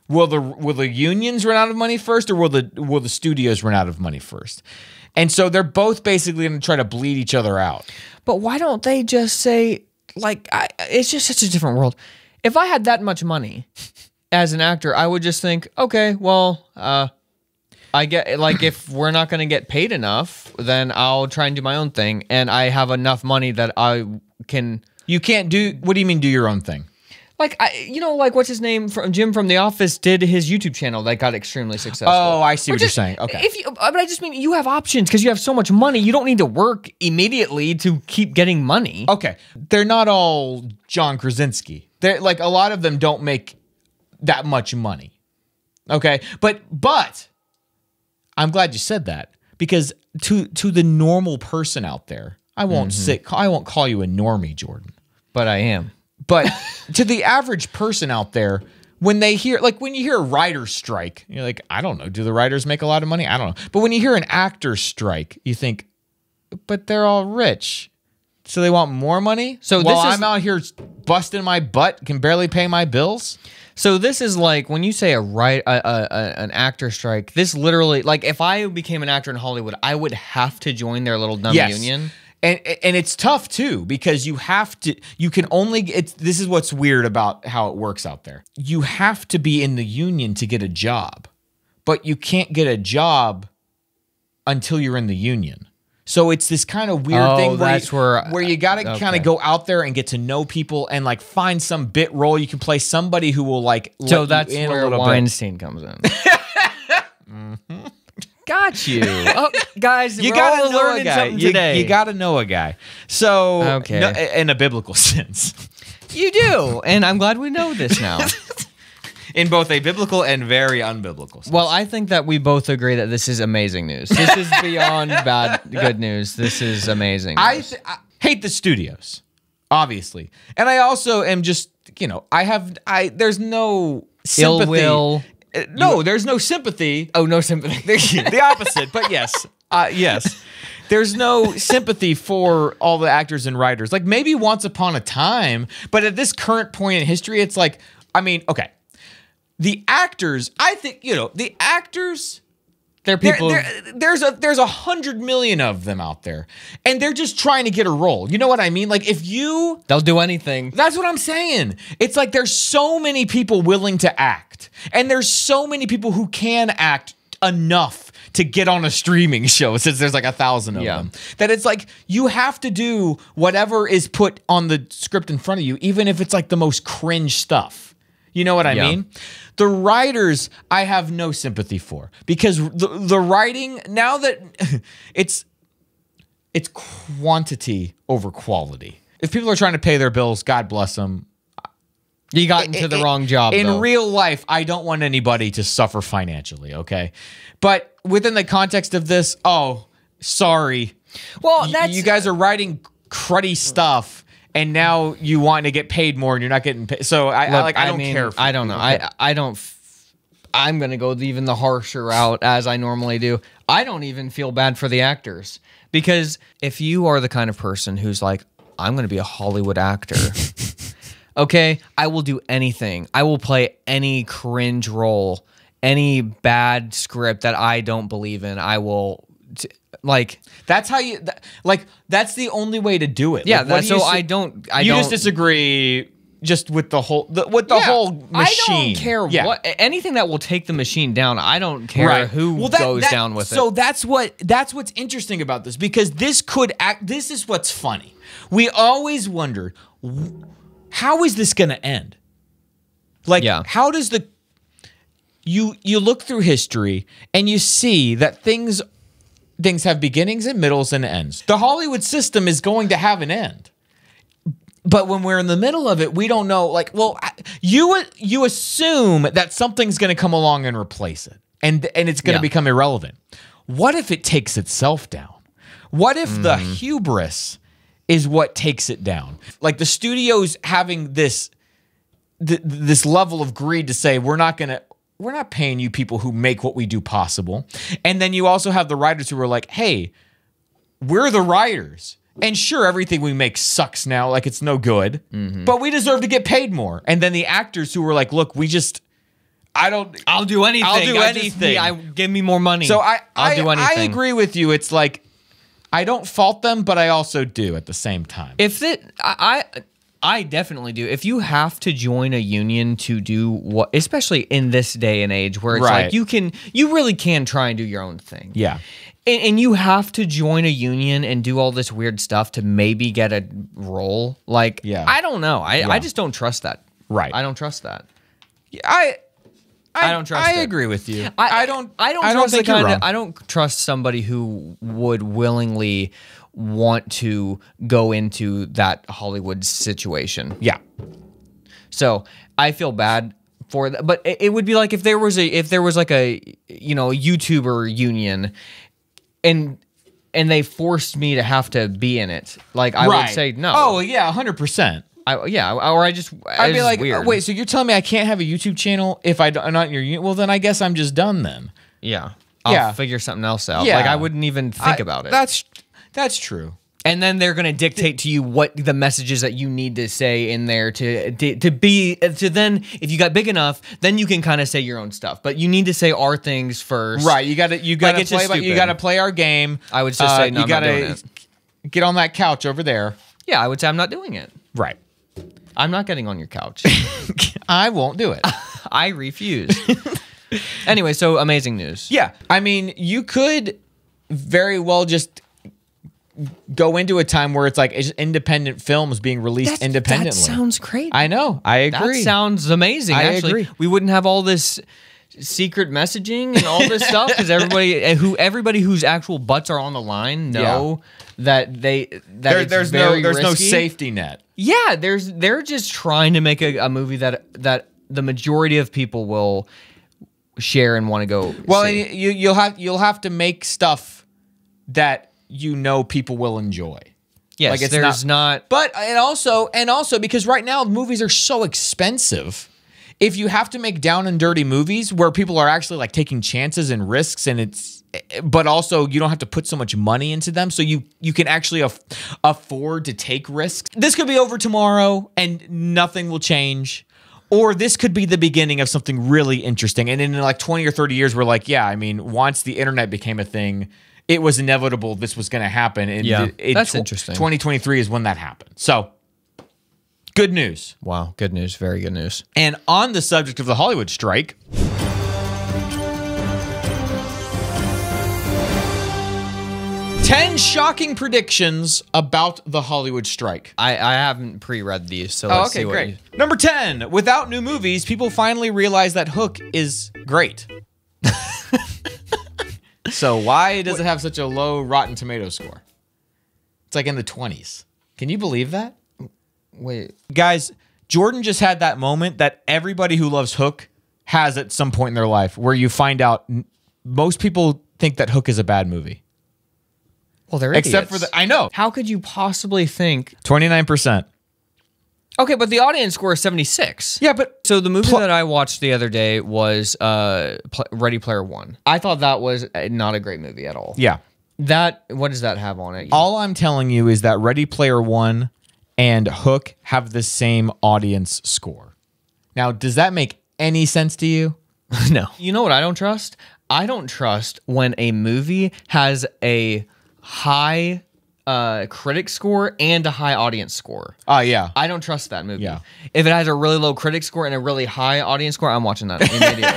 Will the unions run out of money first, or will the studios run out of money first? And so they're both basically going to try to bleed each other out. But why don't they just say, like, it's just such a different world. If I had that much money as an actor, I would just think, okay, well, I get, like, if we're not going to get paid enough, then I'll try and do my own thing, and I have enough money that I can. You can't do. What do you mean, do your own thing? Like, like what's his name from Jim from The Office did his YouTube channel that got extremely successful. Oh, I see what you're saying. Okay. But I just mean you have options because you have so much money. You don't need to work immediately to keep getting money. Okay. They're not all John Krasinski. They're like, a lot of them don't make that much money. Okay. But I'm glad you said that, because to the normal person out there, I won't call you a normie, Jordan. But I am. But to the average person out there, when you hear a writer's strike, you're like, I don't know. Do the writers make a lot of money? I don't know. But when you hear an actor's strike, you think, but they're all rich, so they want more money? So I'm out here busting my butt, can barely pay my bills? So this is like when you say an actor strike, this literally, like, if I became an actor in Hollywood, I would have to join their little dumb union. And it's tough too, because this is what's weird about how it works out there. You have to be in the union to get a job, but you can't get a job until you're in the union. So it's this kind of weird thing where you got to kind of go out there and get to know people and like find some bit role you can play, somebody who will like let so that's you in where a little Weinstein comes in. Got you. Oh, guys, you got to learn something today. You got to know a guy. So, in a biblical sense. You do. And I'm glad we know this now. In both a biblical and very unbiblical sense. Well, I think that we both agree that this is amazing news. This is beyond good news. This is amazing news. I hate the studios, obviously. And I also am just, there's no sympathy. Ill will. No, there's no sympathy. Oh, no sympathy. The opposite, but yes. Yes. There's no sympathy for all the actors and writers. Like, maybe once upon a time, but at this current point in history, it's like, I mean, okay. The actors, I think, the actors, they're people. There's 100 million of them out there, and they're just trying to get a role. You know what I mean? Like, they'll do anything. That's what I'm saying. It's like there's so many people willing to act, and there's so many people who can act enough to get on a streaming show, since there's like 1,000 of them, that it's like you have to do whatever is put on the script in front of you, even if it's like the most cringe stuff. You know what I mean? The writers, I have no sympathy for, because the writing, now that it's quantity over quality. If people are trying to pay their bills, God bless them. You got into the wrong job, in real life, I don't want anybody to suffer financially, okay? But within the context of this, sorry. Well, you guys are writing cruddy stuff, and now you want to get paid more, and you're not getting paid. So I don't care. I don't know. I don't. I'm gonna go even the harsher route, as I normally do. I don't even feel bad for the actors, because if you are the kind of person who's like, I'm gonna be a Hollywood actor, okay, I will do anything. I will play any cringe role, any bad script that I don't believe in. I will. That's how you that's the only way to do it. Yeah, I don't just disagree. just with the whole whole machine. I don't care Yeah. what anything that will take the machine down. I don't care who goes down with it. So that's what's interesting about this, because this is what's funny. We always wondered, how is this going to end? Like, how does you look through history and you see that things have beginnings and middles and ends. The Hollywood system is going to have an end. But when we're in the middle of it, we don't know. Like, well, you assume that something's going to come along and replace it, and it's going to become irrelevant. What if it takes itself down? What if the hubris is what takes it down? Like the studio's having this level of greed to say, we're not paying you people who make what we do possible. And then you also have the writers who are like, hey, we're the writers. And sure, everything we make sucks now, like it's no good, but we deserve to get paid more. And then the actors who were like, look, I'll do anything. Give me more money. So I'll do anything. I agree with you. It's like, I don't fault them, but I also do at the same time. I definitely do. If you have to join a union to do what, especially in this day and age where it's like you really can try and do your own thing. Yeah. And you have to join a union and do all this weird stuff to maybe get a role. Like, I don't know. I just don't trust that. Right. I don't trust that. I don't trust it. I agree with you. I don't trust somebody who would willingly want to go into that Hollywood situation. Yeah. So I feel bad for that, but it would be like if there was like a YouTuber union, and they forced me to have to be in it. Like I would say no. Oh yeah, 100%. I'd be like, weird. Wait, so you're telling me I can't have a YouTube channel if I'm not in your union? Well, then I guess I'm just done then. Yeah. I'll figure something else out. Yeah. Like I wouldn't even think about it. That's true. And then they're going to dictate to you what the messages that you need to say in there to then, if you got big enough, then you can kind of say your own stuff. But you need to say our things first. Right. You got to play our game. I would just say no, I'm not doing it. Get on that couch over there. Yeah, I would say I'm not doing it. Right. I'm not getting on your couch. I won't do it. I refuse. Anyway, so amazing news. Yeah. I mean, you could very well just go into a time where it's like it's independent films being released independently. That sounds great. I know. I agree. That sounds amazing. I Actually, agree. We wouldn't have all this secret messaging and all this stuff because everybody whose actual butts are on the line know that there's no safety net. Yeah, they're just trying to make a movie that the majority of people will share and want to go. Well, see. you'll have to make stuff that people will enjoy. Yes, like there's not. But and also because right now movies are so expensive. If you have to make down and dirty movies where people are actually like taking chances and risks, but also you don't have to put so much money into them, so you can actually afford to take risks. This could be over tomorrow and nothing will change. Or this could be the beginning of something really interesting. And in like 20 or 30 years, we're like, yeah, I mean, once the internet became a thing, it was inevitable this was going to happen. And that's interesting. 2023 is when that happened. So, good news. Wow, good news. Very good news. And on the subject of the Hollywood strike, 10 shocking predictions about the Hollywood strike. I haven't pre-read these, so let's see what you... Number 10, without new movies, people finally realize that Hook is great. So why does it have such a low Rotten Tomatoes score? It's like in the 20s. Can you believe that? Wait. Guys, Jordan just had that moment that everybody who loves Hook has at some point in their life where you find out most people think that Hook is a bad movie. Well, they're except idiots. for I know. How could you possibly think 29%. Okay, but the audience score is 76. Yeah, but so the movie that I watched the other day was Ready Player One. I thought that was not a great movie at all. Yeah. What does that have on it? All I'm telling you is that Ready Player One and Hook have the same audience score. Now, does that make any sense to you? No. You know what I don't trust? I don't trust when a movie has a high critic score and a high audience score. Oh yeah. I don't trust that movie. Yeah. If it has a really low critic score and a really high audience score, I'm watching that immediately.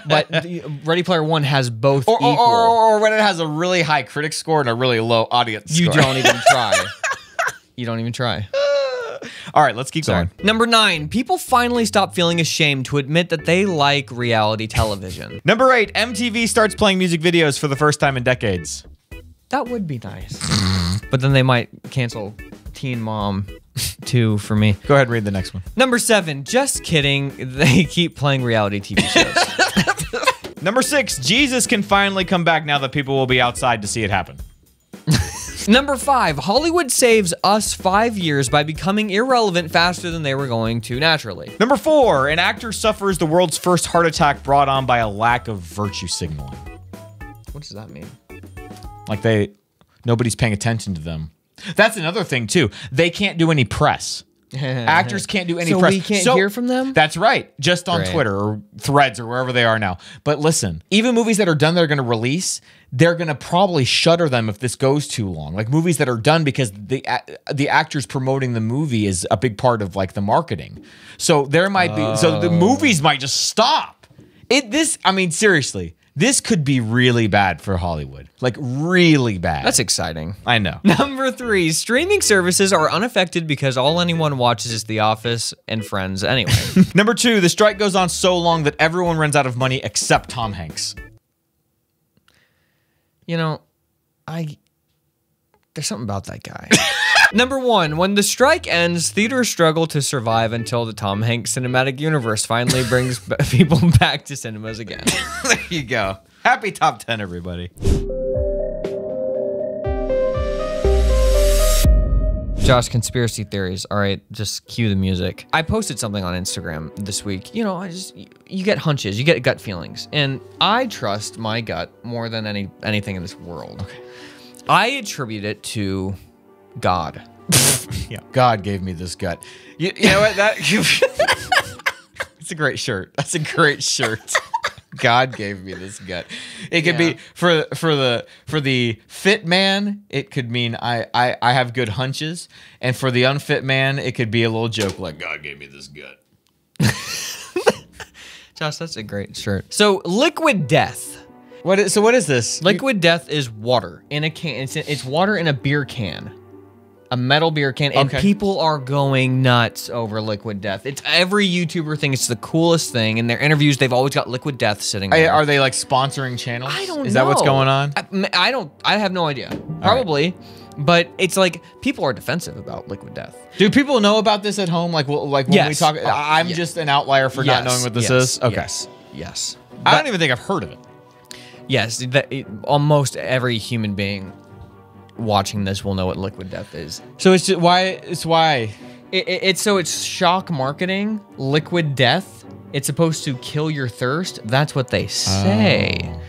But Ready Player One has both equal. Or when it has a really high critic score and a really low audience You score. don't even try. You don't even try. All right, let's keep going. Number 9, people finally stop feeling ashamed to admit that they like reality television. Number 8, MTV starts playing music videos for the first time in decades. That would be nice. But then they might cancel Teen Mom 2 for me. Go ahead and read the next one. Number 7, just kidding. They keep playing reality TV shows. Number 6, Jesus can finally come back now that people will be outside to see it happen. Number 5, Hollywood saves us 5 years by becoming irrelevant faster than they were going to naturally. Number 4, an actor suffers the world's first heart attack brought on by a lack of virtue signaling. What does that mean? Like nobody's paying attention to them. That's another thing too. They can't do any press. Actors can't do any So press. we can't hear from them? That's right. Just on Great. Twitter or Threads or wherever they are now. But listen, even movies that are done they're going to release, they're going to probably shutter them if this goes too long. Like movies that are done because the actors promoting the movie is a big part of like the marketing. So there might be so the movies might just stop. Seriously. This could be really bad for Hollywood. Like really bad. That's exciting. I know. Number 3, streaming services are unaffected because all anyone watches is The Office and Friends anyway. Number 2, the strike goes on so long that everyone runs out of money except Tom Hanks. You know, there's something about that guy. Number 1, when the strike ends, theaters struggle to survive until the Tom Hanks cinematic universe finally brings people back to cinemas again. There you go. Happy top 10, everybody. Josh, conspiracy theories. All right, just cue the music. I posted something on Instagram this week. You know, you get hunches, you get gut feelings, and I trust my gut more than anything in this world. Okay. I attribute it to God. Yeah. God gave me this gut. You know what? It's a great shirt. That's a great shirt. God gave me this gut. It could be for the fit man, it could mean I have good hunches, and for the unfit man, it could be a little joke like God gave me this gut. Josh, that's a great shirt. So, liquid death. What is this? Liquid death is water in a can. It's water in a beer can. A metal beer can, and people are going nuts over liquid death. It's every YouTuber thing. It's the coolest thing. In their interviews, they've always got liquid death sitting there. Are they like sponsoring channels? I don't know. Is that what's going on? I have no idea. Probably. But it's like people are defensive about liquid death. Do people know about this at home? Like when we talk, I'm just an outlier for not knowing what this is. Okay. Yes. I don't even think I've heard of it. Yes. Almost every human being watching this will know what liquid death is. So it's just why. It's shock marketing. Liquid death. It's supposed to kill your thirst. That's what they say.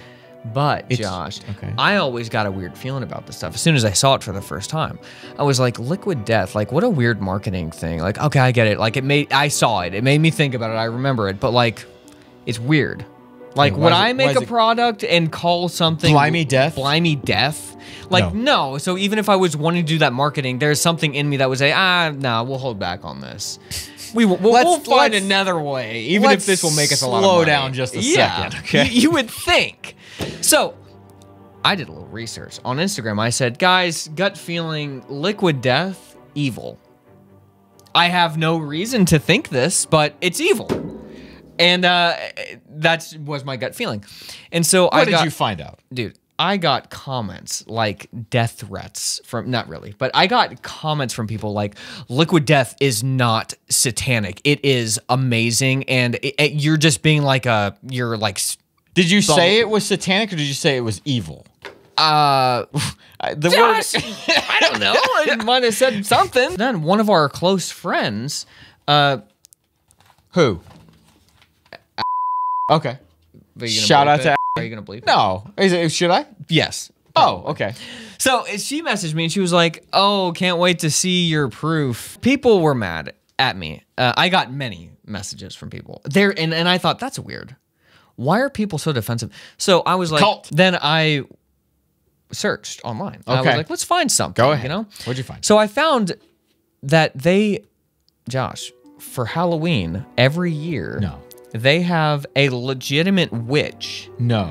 But Josh, I always got a weird feeling about this stuff. As soon as I saw it for the first time, I was like, liquid death, like what a weird marketing thing. Like, okay, I get it. Like I saw it. It made me think about it. I remember it, but like, it's weird. Like, would I make a product and call something Blimey Death? Blimey Death? Like, no. So even if I was wanting to do that marketing, there's something in me that would say, no, we'll hold back on this. We'll find another way, even if this will make us a lot of money. Slow down just a second, okay? You would think. So, I did a little research on Instagram. I said, guys, gut feeling, liquid death, evil. I have no reason to think this, but it's evil. And that was my gut feeling. And so what did you find out? Dude, I got comments like death threats from, not really, but I got comments from people like, liquid death is not satanic. It is amazing. And you're just being like you're like... Did you say it was satanic or did you say it was evil? I don't know. I might have said something. Then one of our close friends... Who? Okay. Shout out to... Are you going to believe? No. Should I? Yes. Oh, okay. So she messaged me and she was like, oh, can't wait to see your proof. People were mad at me. I got many messages from people. And I thought, that's weird. Why are people so defensive? So I was like... Cult. Then I searched online. I was Okay. like, let's find something. Go ahead. You know? What'd you find? So I found that Josh, for Halloween every year, No. they have a legitimate witch No.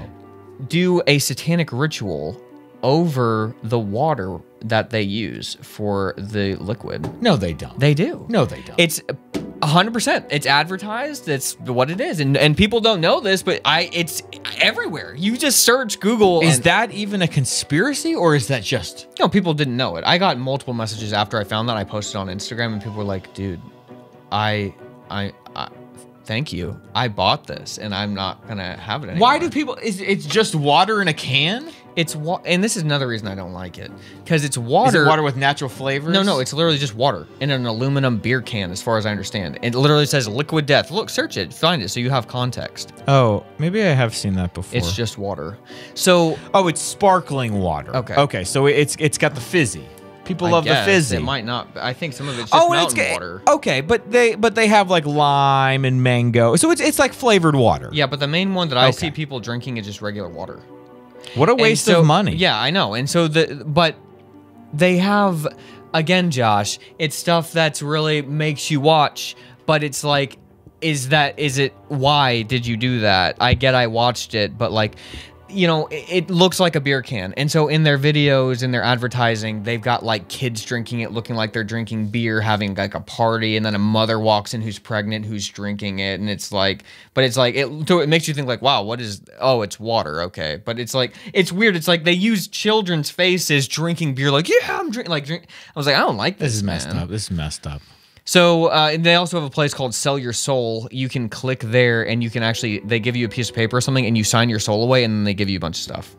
do a satanic ritual over the water that they use for the liquid. No, they don't. They do. No, they don't. It's 100%. It's advertised. It's what it is, and people don't know this, but it's everywhere. You just search Google. Is and, that even a conspiracy, or is that just? No, people didn't know it. I got multiple messages after I found that. I posted on Instagram, and people were like, "Dude, I thank you. I bought this, and I'm not gonna have it anymore." Why do people? It's just water in a can? It's and this is another reason I don't like it, because it's water. Is it water with natural flavors? No, it's literally just water in an aluminum beer can, as far as I understand. It literally says Liquid Death. Look, search it, find it, so you have context. Oh, maybe I have seen that before. It's just water. So Oh, it's sparkling water. Okay. Okay, so it's got the fizzy. People I love the guess fizzy. It might not. I think some of it's just mountain water. Okay, but they have like lime and mango, so it's like flavored water. Yeah, but the main one that I Okay. see people drinking is just regular water. What a waste And so- of money. Yeah, I know. And so but they have, again, Josh, it's stuff that's really makes you watch, but it's like, why did you do that? I get I watched it, but like, you know, it looks like a beer can. And so in their videos, in their advertising, they've got like kids drinking it, looking like they're drinking beer, having like a party, and then a mother walks in who's pregnant, who's drinking it, and it's like, so it makes you think like, wow, it's water, okay. But it's like, it's weird. It's like they use children's faces drinking beer, like, yeah, I'm drinking, I was like, I don't like this. This is messed man. up. This is messed up. So and they also have a place called Sell Your Soul. You can click there, and you can they give you a piece of paper or something, and you sign your soul away, and then they give you a bunch of stuff.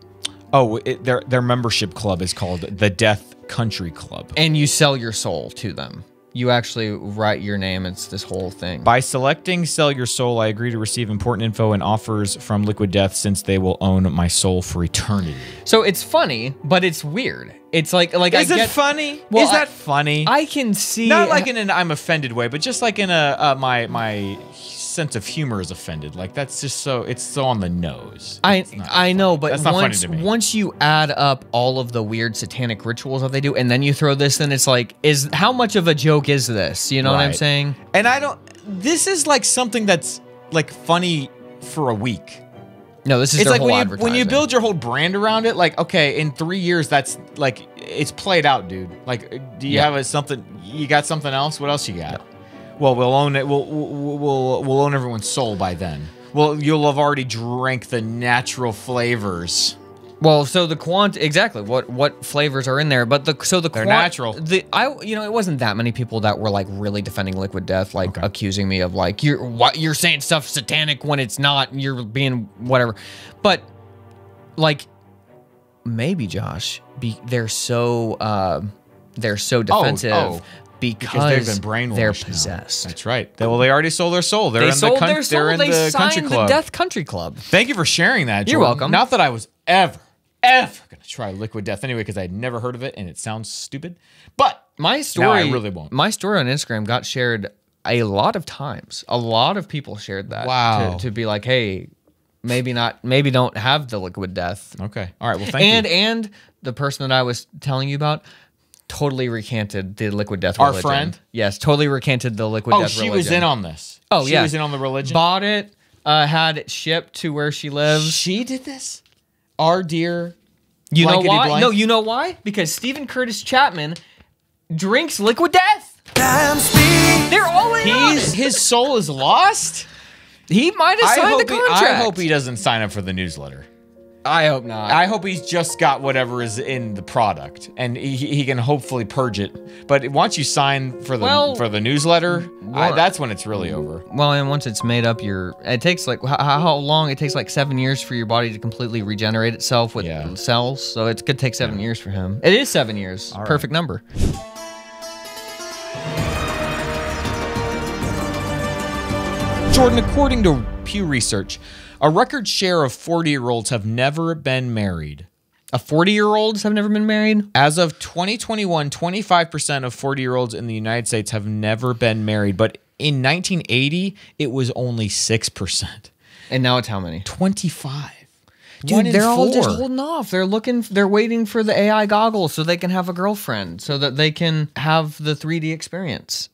Oh, their membership club is called the Death Country Club. And you sell your soul to them. You actually write your name. It's this whole thing. By selecting Sell Your Soul, I agree to receive important info and offers from Liquid Death since they will own my soul for eternity. So it's funny, but it's weird. It's like Is it funny? Well, Is that funny? I can see Not like in an I'm offended way, but just like in a my sense of humor is offended. Like that's just it's so on the nose. I know, but That's not funny to me. once you add up all of the weird satanic rituals that they do, and then you throw this, then it's like, how much of a joke is this? You know what I'm Right. saying? And this is like something that's like funny for a week. No, this is It's their like whole when advertising. you build your whole brand around it, like, okay, in 3 years, that's like, it's played out, dude. Like, do you Yeah. have something, you got something else? What else you got? Well, we'll own it. We'll own everyone's soul by then. Well, you'll have already drank the natural flavors. Well, so exactly what flavors are in there, but They're natural. It wasn't that many people that were like really defending Liquid Death, like accusing me of like you're saying stuff satanic when it's not, and you're being whatever. But like maybe Josh, they're so defensive Because they've been brainwashed. they're now. possessed. That's right. They already sold their soul. They're They in sold the their soul. They're in They the signed country club. the Death Country Club. Thank you for sharing that. You're Jordan. welcome. Not that I was ever gonna try Liquid Death anyway, because I'd never heard of it and it sounds stupid. But My story, now I really won't. My story on Instagram got shared a lot of times. A lot of people shared that. Wow. To be like, hey, maybe don't have the Liquid Death. Okay. All right. Well, thank you. And the person that I was telling you about totally recanted the Liquid Death Our religion. friend? Yes, totally recanted the Liquid Oh, Death she religion. was in on this. Oh, She yeah. was in on the religion. Bought it, had it shipped to where she lives. She did this? Our dear. You know blankety why? blank? No, you know why? Because Stephen Curtis Chapman drinks Liquid Death. They're all in on it. His soul is lost? He might have signed the contract. I hope he doesn't sign up for the newsletter. I hope not. I hope he's just got whatever is in the product, and he can hopefully purge it. But once you sign for the newsletter, that's when it's really over. Well, and once it's made up, it takes like how long? It takes like 7 years for your body to completely regenerate itself with cells. So it could take 7 years for him. It is 7 years. All right. Perfect number. Jordan, according to Pew Research, a record share of 40-year-olds have never been married. 40-year-olds have never been married? As of 2021, 25% of 40-year-olds in the United States have never been married. But in 1980, it was only 6%. And now it's how many? 25. Dude, they're all just holding off. They're waiting for the AI goggles so they can have a girlfriend, so that they can have the 3D experience.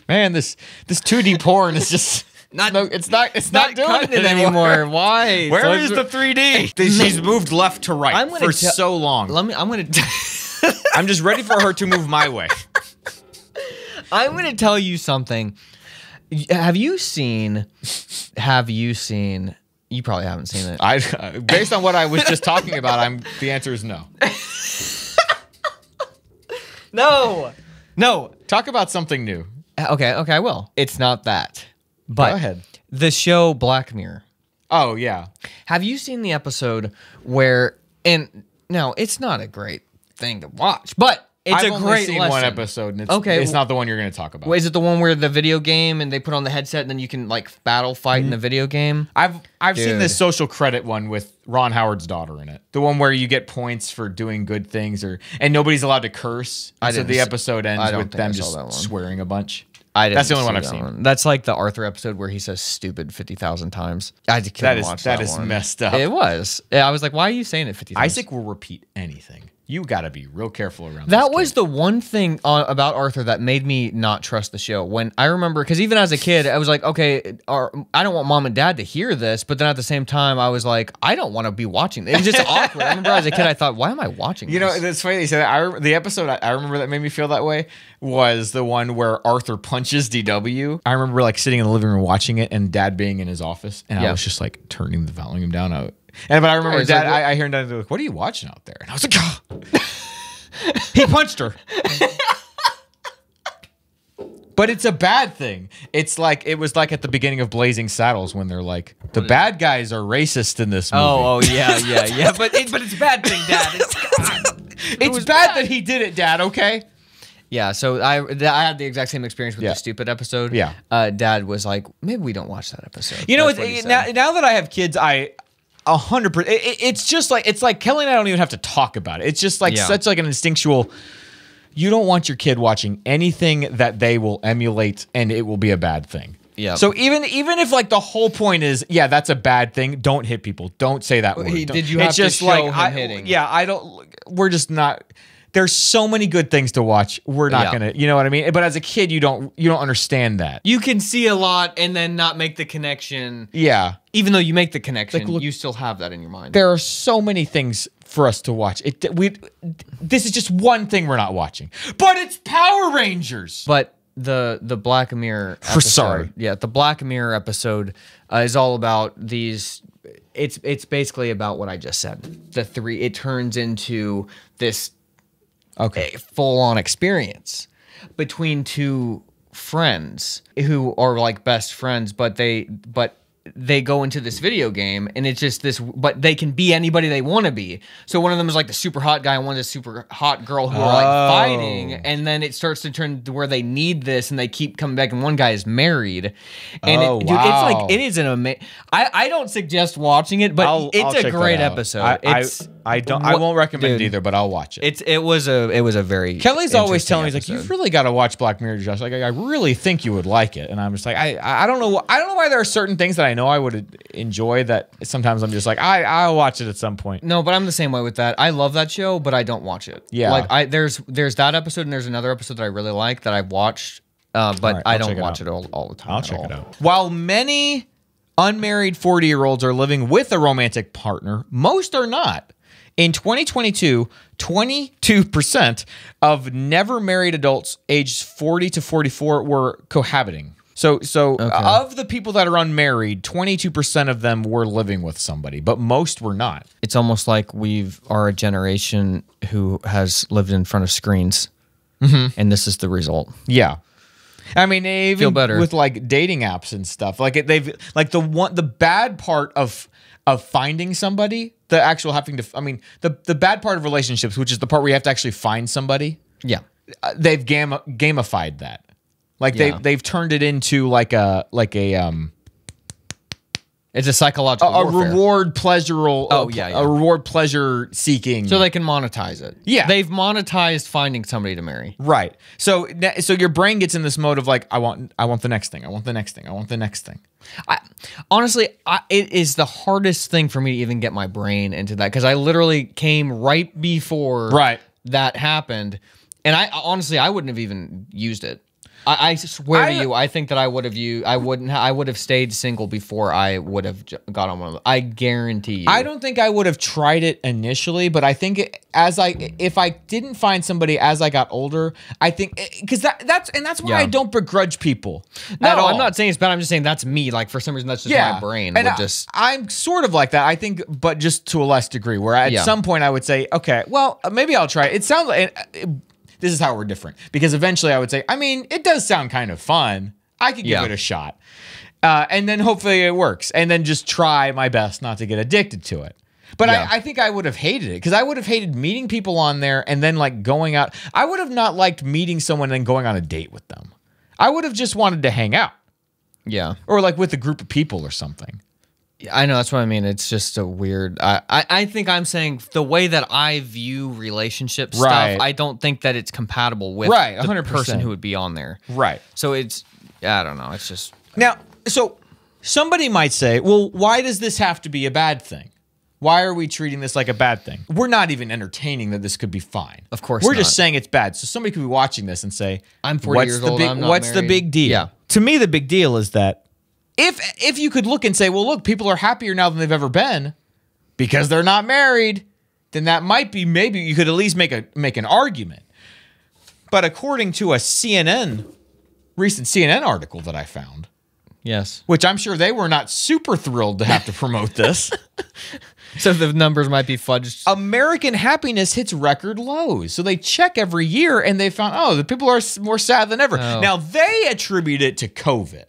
Man, this 2D porn is just it's not doing cutting it anymore. Why? Where is the 3D? She's moved left to right for so long. I'm just ready for her to move my way. I'm going to tell you something. Have you seen? You probably haven't seen it. Based on what I was just talking about, the answer is no. No. Talk about something new. Okay, I will. It's not that. But go ahead. The show Black Mirror. Oh, yeah. Have you seen the episode where, and no, it's not a great thing to watch, but it's I've a only great seen lesson. one episode, and it's not the one you're going to talk about. Is it the one where the video game and they put on the headset and then you can like battle fight in the video game? I've seen this social credit one with Ron Howard's daughter in it. The one where you get points for doing good things, and nobody's allowed to curse. So the episode ends with them just swearing a bunch. That's the only one I've seen. That's like the Arthur episode where he says "stupid" 50,000 times. I just couldn't watch that. That is messed up. It was. I was like, why are you saying it 50 times? Isaac will repeat anything. You got to be real careful around that. Was the one thing about Arthur that made me not trust the show. When I remember, because even as a kid, I was like, okay, I don't want mom and dad to hear this, but then at the same time, I was like, I don't want to be watching this. It was just awkward. I remember as a kid, I thought, why am I watching this? You know, it's funny that you said that. The episode I remember that made me feel that way was the one where Arthur punches DW. I remember like sitting in the living room watching it and dad being in his office, and I was just like turning the volume down. But I remember dad, like, I hear him dad like, what are you watching out there? And I was like, oh. He punched her. But it's a bad thing. It was like at the beginning of Blazing Saddles when they're like, the bad guys are racist in this movie. Oh yeah. But it's a bad thing, Dad. It's bad that he did it, Dad. Okay. Yeah, so I had the exact same experience with the stupid episode. Yeah. Dad was like, maybe we don't watch that episode. You know, now that I have kids, 100%. It's just like, it's like Kelly and I don't even have to talk about it. It's just like such like an instinctual. You don't want your kid watching anything that they will emulate, and it will be a bad thing. Yeah. So even if like the whole point is, yeah, that's a bad thing. Don't hit people. Don't say that word. Did you have to show him hitting? Yeah, I don't. We're just not. There's so many good things to watch. We're not gonna. You know what I mean? But as a kid, you don't understand that. You can see a lot and then not make the connection. Yeah. Even though you make the connection, Like, look, you still have that in your mind. There are so many things for us to watch. This is just one thing we're not watching. But it's Power Rangers. But the Black Mirror episode, the Black Mirror episode is all about these. It's basically about what I just said. It turns into this full-on experience between two friends who are like best friends, but they go into this video game and it's just this, but they can be anybody they want to be. So one of them is like the super hot guy and one is the super hot girl who are like fighting. And then it starts to turn to where they need this and they keep coming back and one guy is married. And it's like, it is an amazing, I don't suggest watching it, but it's a great episode. I won't recommend it either, but I'll watch it. It was a very Kelly's always telling me, he's like, you've really got to watch Black Mirror, Josh. Like, I really think you would like it. And I'm just like, I don't know why there are certain things that I know I would enjoy that sometimes I'm just like, I'll watch it at some point. No, but I'm the same way with that. I love that show, but I don't watch it. Yeah. Like there's that episode and there's another episode that I really like that I've watched, but I don't watch it all the time. I'll check it out. While many unmarried 40-year-olds are living with a romantic partner, most are not. In 2022, 22% of never married adults aged 40 to 44 were cohabiting. So of the people that are unmarried, 22% of them were living with somebody, but most were not. It's almost like we are a generation who has lived in front of screens, and this is the result. Yeah. I mean, even feel better with like dating apps and stuff. Like the bad part of finding somebody, the actual having to. I mean, the bad part of relationships, which is the part where you have to actually find somebody. Yeah, they've gamified that. Like they've turned it into like a It's a psychological a warfare. reward pleasure. A reward pleasure seeking. So they can monetize it. Yeah. They've monetized finding somebody to marry. Right. So your brain gets in this mode of like, I want the next thing. I want the next thing. I want the next thing. Honestly, it is the hardest thing for me to even get my brain into that because I literally came right before that happened, and I wouldn't have even used it. I swear to you, I think that I would have stayed single before I would have got on one of them. I guarantee you. I don't think I would have tried it initially, but I think if I didn't find somebody as I got older, I think because that's why I don't begrudge people. No, at all. I'm not saying it's bad. I'm just saying that's me. Like for some reason, that's just my brain. And would just. I'm sort of like that. I think, but just to a less degree. Where at some point I would say, okay, well, maybe I'll try it. It sounds like. This is how we're different. Because eventually I would say, I mean, it does sound kind of fun. I could give it a shot. And then hopefully it works. And then just try my best not to get addicted to it. But I think I would have hated it. Because I would have hated meeting people on there and then like going out. I would have not liked meeting someone and then going on a date with them. I would have just wanted to hang out. Yeah. Or like with a group of people or something. I know, that's what I mean. It's just a weird. I think I'm saying the way that I view relationship stuff. I don't think that it's compatible with the person who would be on there. Right. So it's. I don't know. It's just now. So somebody might say, "Well, why does this have to be a bad thing? Why are we treating this like a bad thing? We're not even entertaining that this could be fine. Of course, we're just saying it's bad. So somebody could be watching this and say, "I'm 40 years old. I'm not what's married." the big deal?" Yeah. To me, the big deal is that. If you could look and say, well, look, people are happier now than they've ever been because they're not married, then that might be maybe you could at least make an argument. But according to a recent CNN article that I found, yes, which I'm sure they were not super thrilled to have to promote this. So the numbers might be fudged. American happiness hits record lows. So they check every year and they found, the people are more sad than ever. Oh. Now they attribute it to COVID.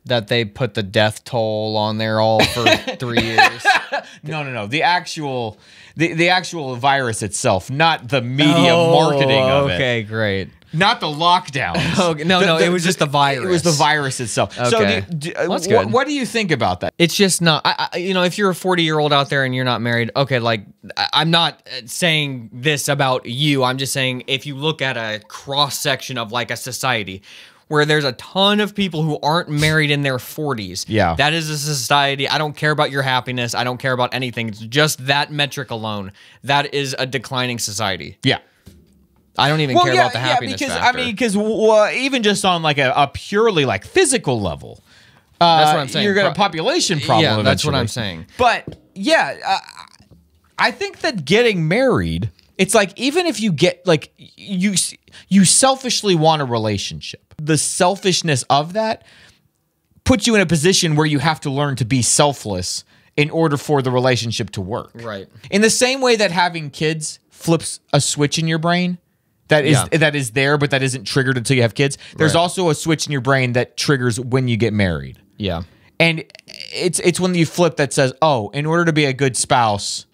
That they put the death toll on there all for 3 years. No. The actual virus itself, not the media marketing of it. Okay, great. Not the lockdowns. Okay, no, it was just the virus. It was the virus itself. Okay. So that's good. What do you think about that? It's just not, if you're a 40-year-old out there and you're not married, okay, like, I'm not saying this about you. I'm just saying if you look at a cross-section of, like, a society where there's a ton of people who aren't married in their 40s. Yeah. That is a society. I don't care about your happiness. I don't care about anything. It's just that metric alone. That is a declining society. Yeah. I don't even care about the happiness factor. Because even just on like a purely like physical level, that's what I'm saying. You're got a population problem. Yeah, that's what eventually. I'm saying. But yeah, I think that getting married, it's like even if you get like you selfishly want a relationship, the selfishness of that puts you in a position where you have to learn to be selfless in order for the relationship to work. Right. In the same way that having kids flips a switch in your brain that is there, but that isn't triggered until you have kids. There's also a switch in your brain that triggers when you get married. Yeah. And it's when you flip that says, oh, in order to be a good spouse,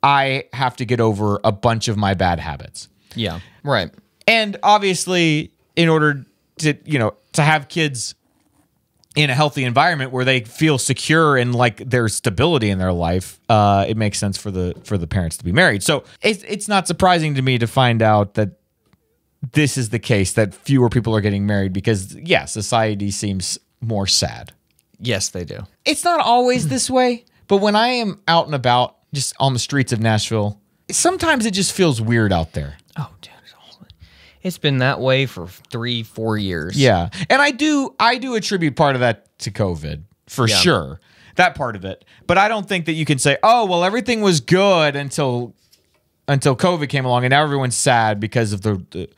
I have to get over a bunch of my bad habits. Yeah. Right. And obviously, in order to have kids in a healthy environment where they feel secure and like there's stability in their life, it makes sense for the parents to be married. So it's not surprising to me to find out that this is the case, that fewer people are getting married because, yeah, society seems more sad. Yes, they do. It's not always this way, but when I am out and about just on the streets of Nashville, sometimes it just feels weird out there. Oh, dude. It's been that way for 3-4 years. Yeah. And I do attribute part of that to COVID, for sure. That part of it. But I don't think that you can say, oh, well, everything was good until COVID came along and now everyone's sad because of the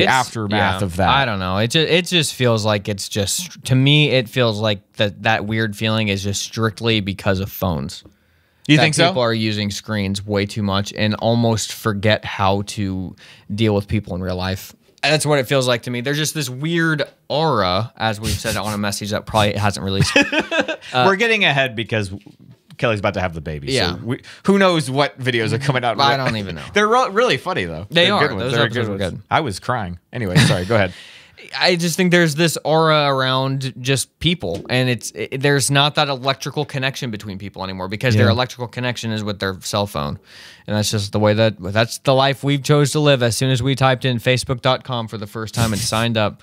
aftermath of that. I don't know. It just feels like it's just, to me, it feels like that weird feeling is just strictly because of phones. You think so? People are using screens way too much and almost forget how to deal with people in real life. That's what it feels like to me. There's just this weird aura, as we've said on a message that probably hasn't released. We're getting ahead because Kelly's about to have the baby. Yeah. So who knows what videos are coming out. I don't even know. They're really funny, though. They They're are. good ones. Those They're episodes good were ones. good. I was crying. Anyway, sorry. Go ahead. I just think there's this aura around just people, and there's not that electrical connection between people anymore because their electrical connection is with their cell phone, and that's just the way that's the life we've chose to live. As soon as we typed in Facebook.com for the first time and signed up,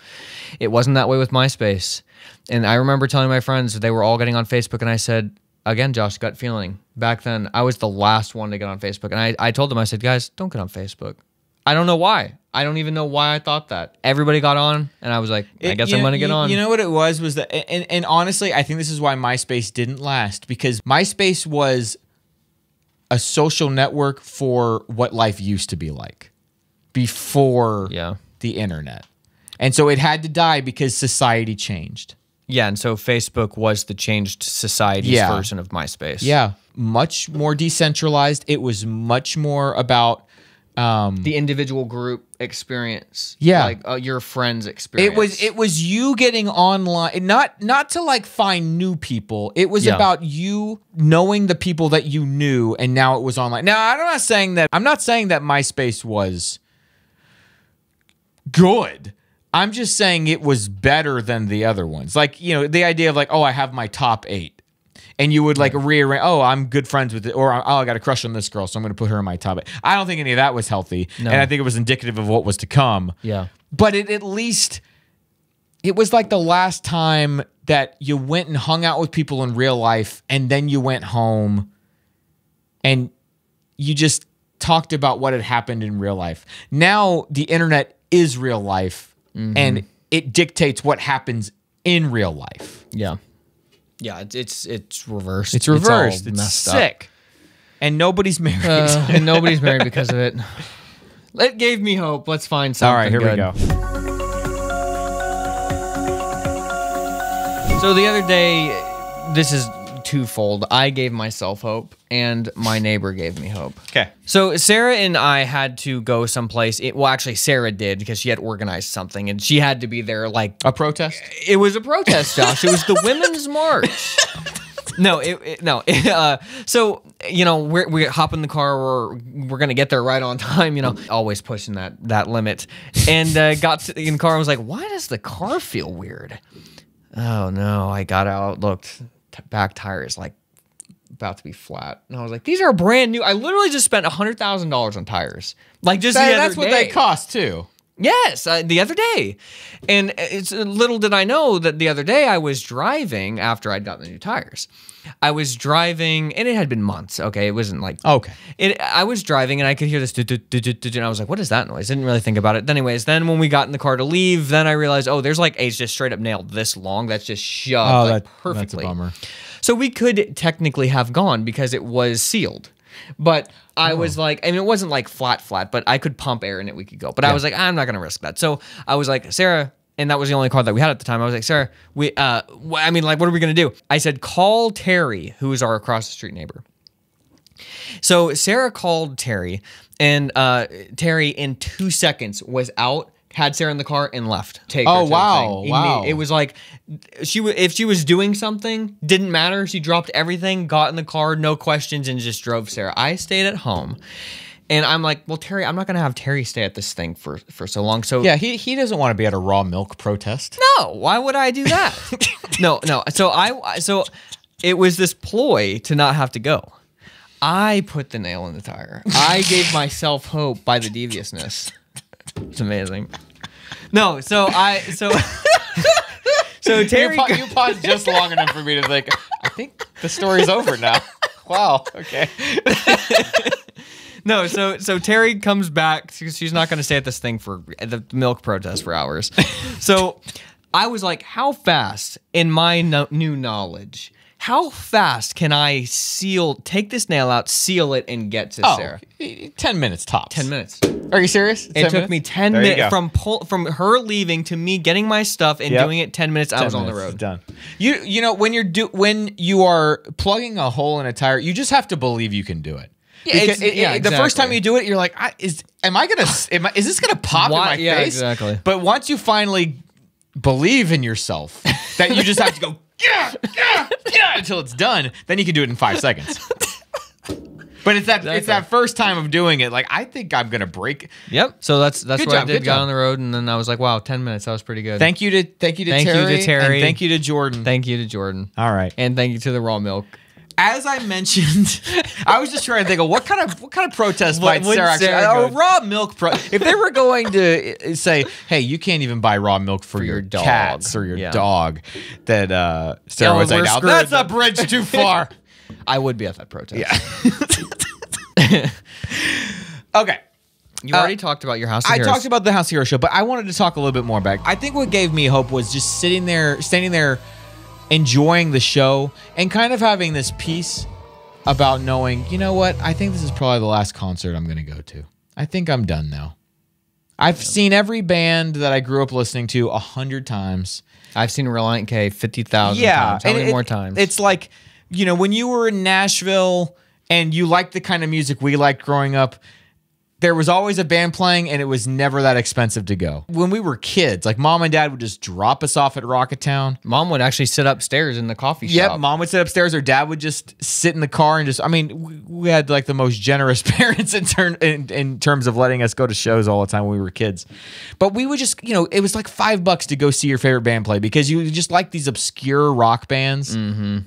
it wasn't that way with MySpace. And I remember telling my friends they were all getting on Facebook, and I said, again, Josh, gut feeling. Back then, I was the last one to get on Facebook, and I told them, I said, guys, don't get on Facebook. I don't know why. I don't even know why I thought that. Everybody got on, and I was like, I guess I'm going to get on. You know what it was that, and honestly, I think this is why MySpace didn't last, because MySpace was a social network for what life used to be like before the internet. And so it had to die because society changed. Yeah, and so Facebook was the changed society's version of MySpace. Yeah, much more decentralized. It was much more about the individual group experience. Yeah, like your friends' experience. It was you getting online, not to like find new people. It was about you knowing the people that you knew, and now it was online. Now I'm not saying that MySpace was good. I'm just saying it was better than the other ones. Like, you know, the idea of like, oh, I have my top 8. And you would like rearrange, oh, I'm good friends with it. Or, oh, I got a crush on this girl, so I'm going to put her in my top 8. I don't think any of that was healthy. No. And I think it was indicative of what was to come. Yeah. But at least, it was like the last time that you went and hung out with people in real life, and then you went home and you just talked about what had happened in real life. Now, the internet is real life. And it dictates what happens in real life. Yeah. Yeah, it's reversed. It's reversed. It's messed sick. Up. And nobody's married. And nobody's married because of it. It gave me hope. Let's find something. All right, here we go. So the other day, this is twofold. I gave myself hope, and my neighbor gave me hope. Okay. So Sarah and I had to go someplace. Well, actually, Sarah did because she had organized something, and she had to be there. Like a protest. It was a protest, Josh. It was the Women's March. No. So you know, we hop in the car. We're gonna get there right on time. You know, always pushing that limit. And got in the car and was like, why does the car feel weird? Oh no! I got out, looked. Back tire is like about to be flat, and I was like, "These are brand new." I literally just spent $100,000 on tires, like just that's what they cost too. Yes, the other day, and it's little did I know that the other day I was driving after I'd gotten the new tires. I was driving, and it had been months. Okay, it wasn't like okay. I was driving, and I could hear this, and I was like, "What is that noise?" Didn't really think about it. Anyways, then when we got in the car to leave, then I realized, oh, there's like it's just straight up nailed this long. That's just shoved perfectly. That's a bummer. So we could technically have gone because it was sealed. But I was like, I mean, it wasn't like flat, but I could pump air in it. We could go. But I was like, I'm not going to risk that. So I was like, Sarah, and that was the only car that we had at the time. I was like, Sarah, I mean, like, what are we going to do? I said, call Terry, who is our across the street neighbor. So Sarah called Terry, and Terry in 2 seconds was out, had Sarah in the car, and left. Oh, wow. Wow. It was like, if she was doing something, didn't matter. She dropped everything, got in the car, no questions, and just drove Sarah. I stayed at home. And I'm like, well, Terry, I'm not going to have Terry stay at this thing for so long. So yeah, he doesn't want to be at a raw milk protest. No, why would I do that? No. So it was this ploy to not have to go. I put the nail in the tire. I gave myself hope by the deviousness. It's amazing. No, so Terry, you paused just long enough for me to think, I think the story's over now. Wow. Okay. No, so Terry comes back. She's not going to stay at this thing for the milk protest for hours. So I was like, how fast, in my new knowledge, how fast can I take this nail out, seal it, and get to Sarah? 10 minutes tops. 10 minutes. Are you serious? It took me 10 minutes from her leaving to me getting my stuff and doing it 10 minutes. I was on the road. Done. You know, when you are plugging a hole in a tire, you just have to believe you can do it. Yeah, exactly. The first time you do it, you're like, is this gonna pop in my face? Yeah, exactly. But once you finally believe in yourself, that you just have to go, yeah, until it's done, then you can do it in 5 seconds. But it's that first time of doing it. Like, I think I'm gonna break. Yep. So that's Good what I job, did. good Got job. on the road, and then I was like, wow, 10 minutes. That was pretty good. Thank you to Terry. And thank you to Jordan. Thank you to Jordan. All right. And thank you to the raw milk. As I mentioned, I was just trying to think of what kind of protest might would Sarah Sarah actually go- raw milk if they were going to say, hey, you can't even buy raw milk for your dog. cats or your Yeah. dog, that Sarah Oh, was like, we're now screwed. that's a bridge too far. I would be at that protest. Yeah. Okay. You already talked about your house. Of I Heroes. talked about the House Hero show, but I wanted to talk a little bit more about it. I think what gave me hope was just standing there, enjoying the show, and kind of having this peace about knowing, you know what? I think this is probably the last concert I'm going to go to. I think I'm done now. I've seen every band that I grew up listening to 100 times. I've seen Reliant K 50,000 times. How many more times? It's like, you know, when you were in Nashville and you liked the kind of music we liked growing up, there was always a band playing, and it was never that expensive to go. When we were kids, like Mom and Dad would just drop us off at Rocketown. Mom would actually sit upstairs in the coffee Yep, shop. Mom would sit upstairs, or Dad would just sit in the car and just. I mean, we had like the most generous parents in terms of letting us go to shows all the time when we were kids. But we would just, you know, it was like $5 to go see your favorite band play because you just like these obscure rock bands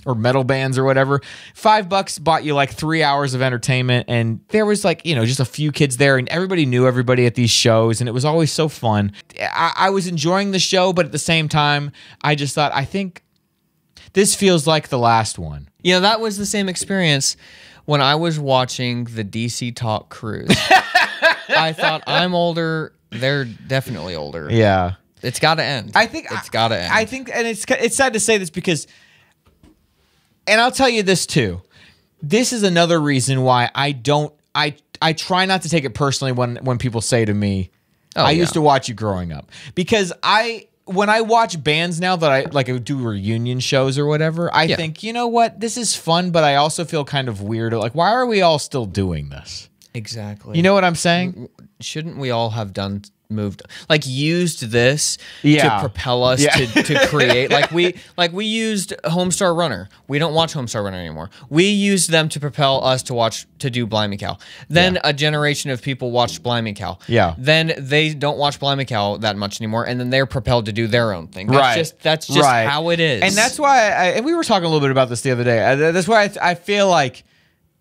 or metal bands or whatever. $5 bought you like 3 hours of entertainment, and there was like, you know, just a few kids there, and everybody knew everybody at these shows, and it was always so fun. I was enjoying the show, but at the same time, I just thought, I think this feels like the last one. You know, that was the same experience when I was watching the DC Talk Cruise. I thought, I'm older. They're definitely older. Yeah. It's got to end. I think it's got to end. I think, and it's sad to say this because, and I'll tell you this too. This is another reason why I try not to take it personally when people say to me, I used to watch you growing up, because when I watch bands now that I like do reunion shows or whatever, I think, you know what, this is fun, but I also feel kind of weird. Like, why are we all still doing this? Exactly. You know what I'm saying? Shouldn't we all have used this Yeah. to propel us to create? Like we used Homestar Runner. We don't watch Homestar Runner anymore. We used them to propel us to do Blimey Cow. Then a generation of people watched Blimey Cow. Yeah. Then they don't watch Blimey Cow that much anymore, and then they're propelled to do their own thing. That's just Right. how it is. And that's why and we were talking a little bit about this the other day. That's why I feel like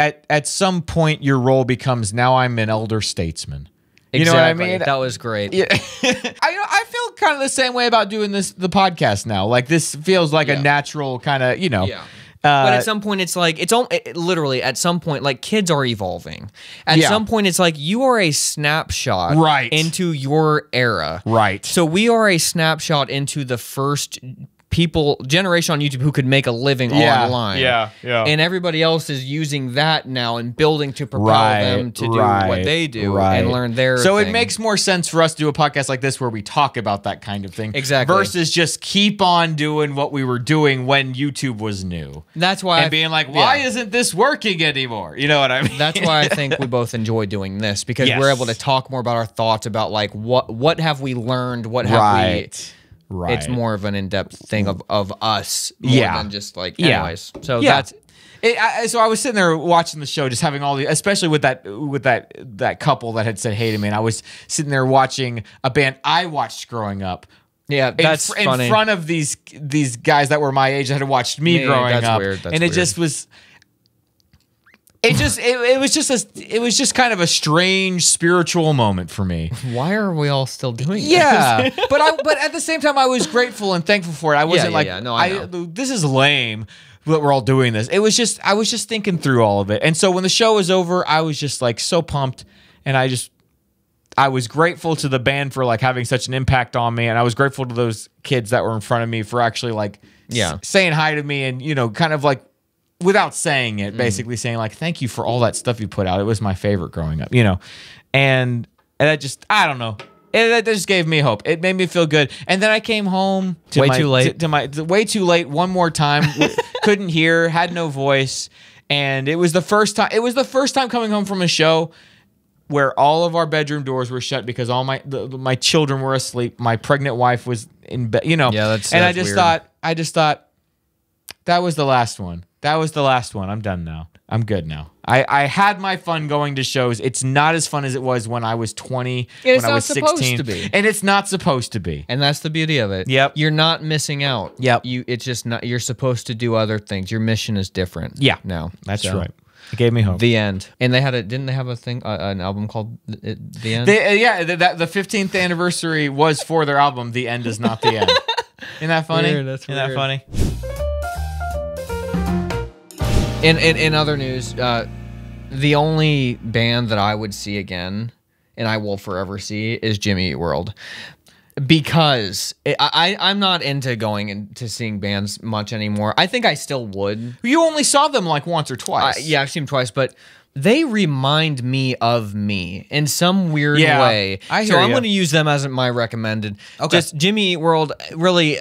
at some point your role becomes, now I'm an elder statesman. You know what I mean? That was great. Yeah. I feel kind of the same way about doing the podcast now. Like, this feels like a natural kind of, you know. Yeah. But at some point, it's like, literally at some point, like, kids are evolving. At some point, it's like, you are a snapshot into your era. Right. So we are a snapshot into the first generation on YouTube who could make a living online. Yeah. And everybody else is using that now and building to propel them to do what they do and learn their So thing. it makes more sense for us to do a podcast like this where we talk about that kind of thing. Exactly. Versus just keep on doing what we were doing when YouTube was new. That's why And being like, why isn't this working anymore? You know what I mean? That's why I think we both enjoy doing this, because Yes. we're able to talk more about our thoughts about, like, what have we learned, what have we. Right. It's more of an in-depth thing of us more than just like anyways. So that's so I was sitting there watching the show, just having all the, especially with that couple that had said hey to me, and I was sitting there watching a band I watched growing up. Yeah, that's in funny. front of these guys that were my age that had watched me growing that's up. Weird. That's and it weird. just was. It was just kind of a strange spiritual moment for me. Why are we all still doing this? Yeah, but at the same time, I was grateful and thankful for it. I wasn't No, I know. this is lame that we're all doing this. I was just thinking through all of it, and so when the show was over, I was just like so pumped, and I was grateful to the band for like having such an impact on me, and I was grateful to those kids that were in front of me for actually like saying hi to me, and, you know, kind of like, without saying it, basically saying like, thank you for all that stuff you put out. It was my favorite growing up, you know? And that just, I don't know. That just gave me hope. It made me feel good. And then I came home Way too late. way too late one more time. Couldn't hear, had no voice. And it was the first time coming home from a show where all of our bedroom doors were shut because all my children were asleep. My pregnant wife was in bed, you know? Yeah, that's and weird. I just thought that was the last one. That was the last one. I'm done now. I'm good now. I had my fun going to shows. It's not as fun as it was when I was 20, when I was 16. Supposed to be. And it's not supposed to be. And that's the beauty of it. Yep. You're not missing out. Yep. It's just not. You're supposed to do other things. Your mission is different. Yeah. Now That's So, right. It gave me hope. The end. And they had a. Didn't they have a thing? An album called The End. The 15th anniversary was for their album. The End is not the end. Isn't that funny? Weird, that's Isn't that weird. funny? In other news, the only band that I would see again, and I will forever see, is Jimmy Eat World. Because I'm not into going into seeing bands much anymore. I think I still would. You only saw them like once or twice. Yeah, I've seen them twice, but they remind me of me in some weird way. I so hear I'm ya. going to use them as my recommended. Okay. Just Jimmy Eat World, really.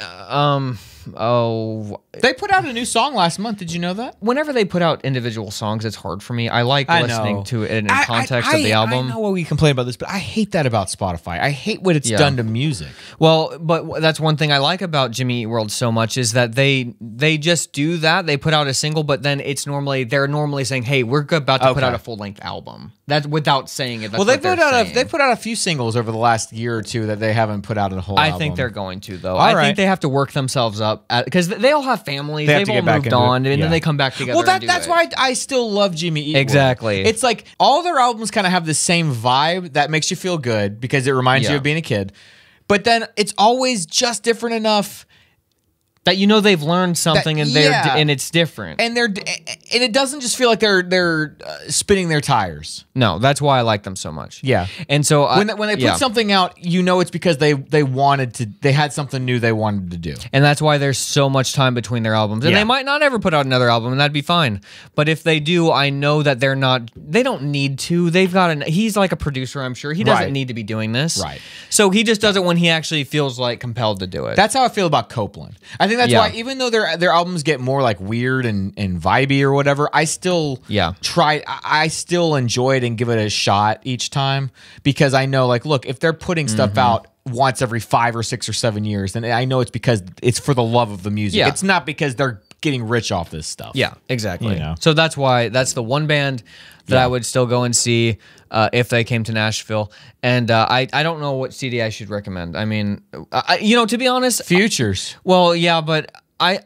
They put out a new song last month. Did you know that? Whenever they put out individual songs, it's hard for me. I like listening to it in context of the album. I know what we complain about this, but I hate that about Spotify. I hate what it's done to music. Well, but that's one thing I like about Jimmy Eat World so much is that they just do that. They put out a single, but then they're normally saying, "Hey, we're about to put out a full length album." That's without saying it. That's They what put out a few singles over the last year or two that they haven't put out a whole album. I think they're going to though. All I right. think they have to work themselves up because they all have families. They have They've to all get back moved into it. on, and Yeah. then they come back together. Well, and do that's it. why I still love Jimmy Eat World. Exactly. It's like all their albums kind of have the same vibe that makes you feel good because it reminds you Yeah. of being a kid. But then it's always just different enough that they've learned something and and it's different. and it doesn't just feel like they're spinning their tires. No, that's why I like them so much. Yeah. And so When they put something out, it's because they had something new they wanted to do. and that's why there's so much time between their albums. And Yeah. they might not ever put out another album, and that'd be fine. But if they do, I know that they don't need to. He's like a producer, I'm sure. He doesn't Right. need to be doing this. Right. So he just does it when he actually feels like compelled to do it. That's how I feel about Copeland. I think that's Yeah. why, even though their albums get more like weird and vibey or whatever, I still I still enjoy it and give it a shot each time because I know, like, look, if they're putting stuff out once every 5 or 6 or 7 years, then I know it's because it's for the love of the music. Yeah. It's not because they're getting rich off this stuff. Yeah, exactly. You know. So that's the one band that I would still go and see if they came to Nashville. And I don't know what CD I should recommend. I mean, to be honest, Futures. well, yeah, but I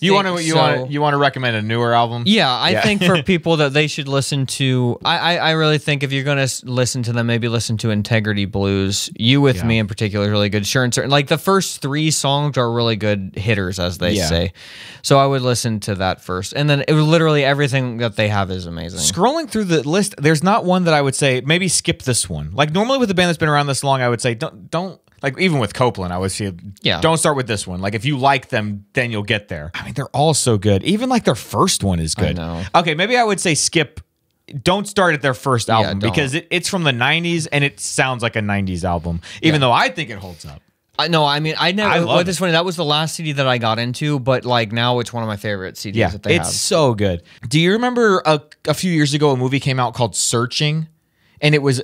You want think to recommend a newer album? Yeah, I think for people that they should listen to, I really think if you're going to listen to them, maybe listen to Integrity Blues. You With Me in particular is really good. Sure and Certain. Like the first 3 songs are really good hitters, as they say. So I would listen to that first. And then literally everything that they have is amazing. Scrolling through the list, there's not one that I would say, maybe skip this one. Like normally with a band that's been around this long, I would say, don't like even with Copeland, I would say, don't start with this one. Like if you like them, then you'll get there. I mean, they're all so good. Even like their first one is good. I know. Okay, maybe I would say skip. Don't start at their first album don't. because it's from the 90s and it sounds like a 90s album, even though I think it holds up. No, I mean, I never. love It's funny. That was the last CD that I got into, but like now it's one of my favorite CDs Yeah, that they it's have. so good. Do you remember a few years ago a movie came out called Searching? And it was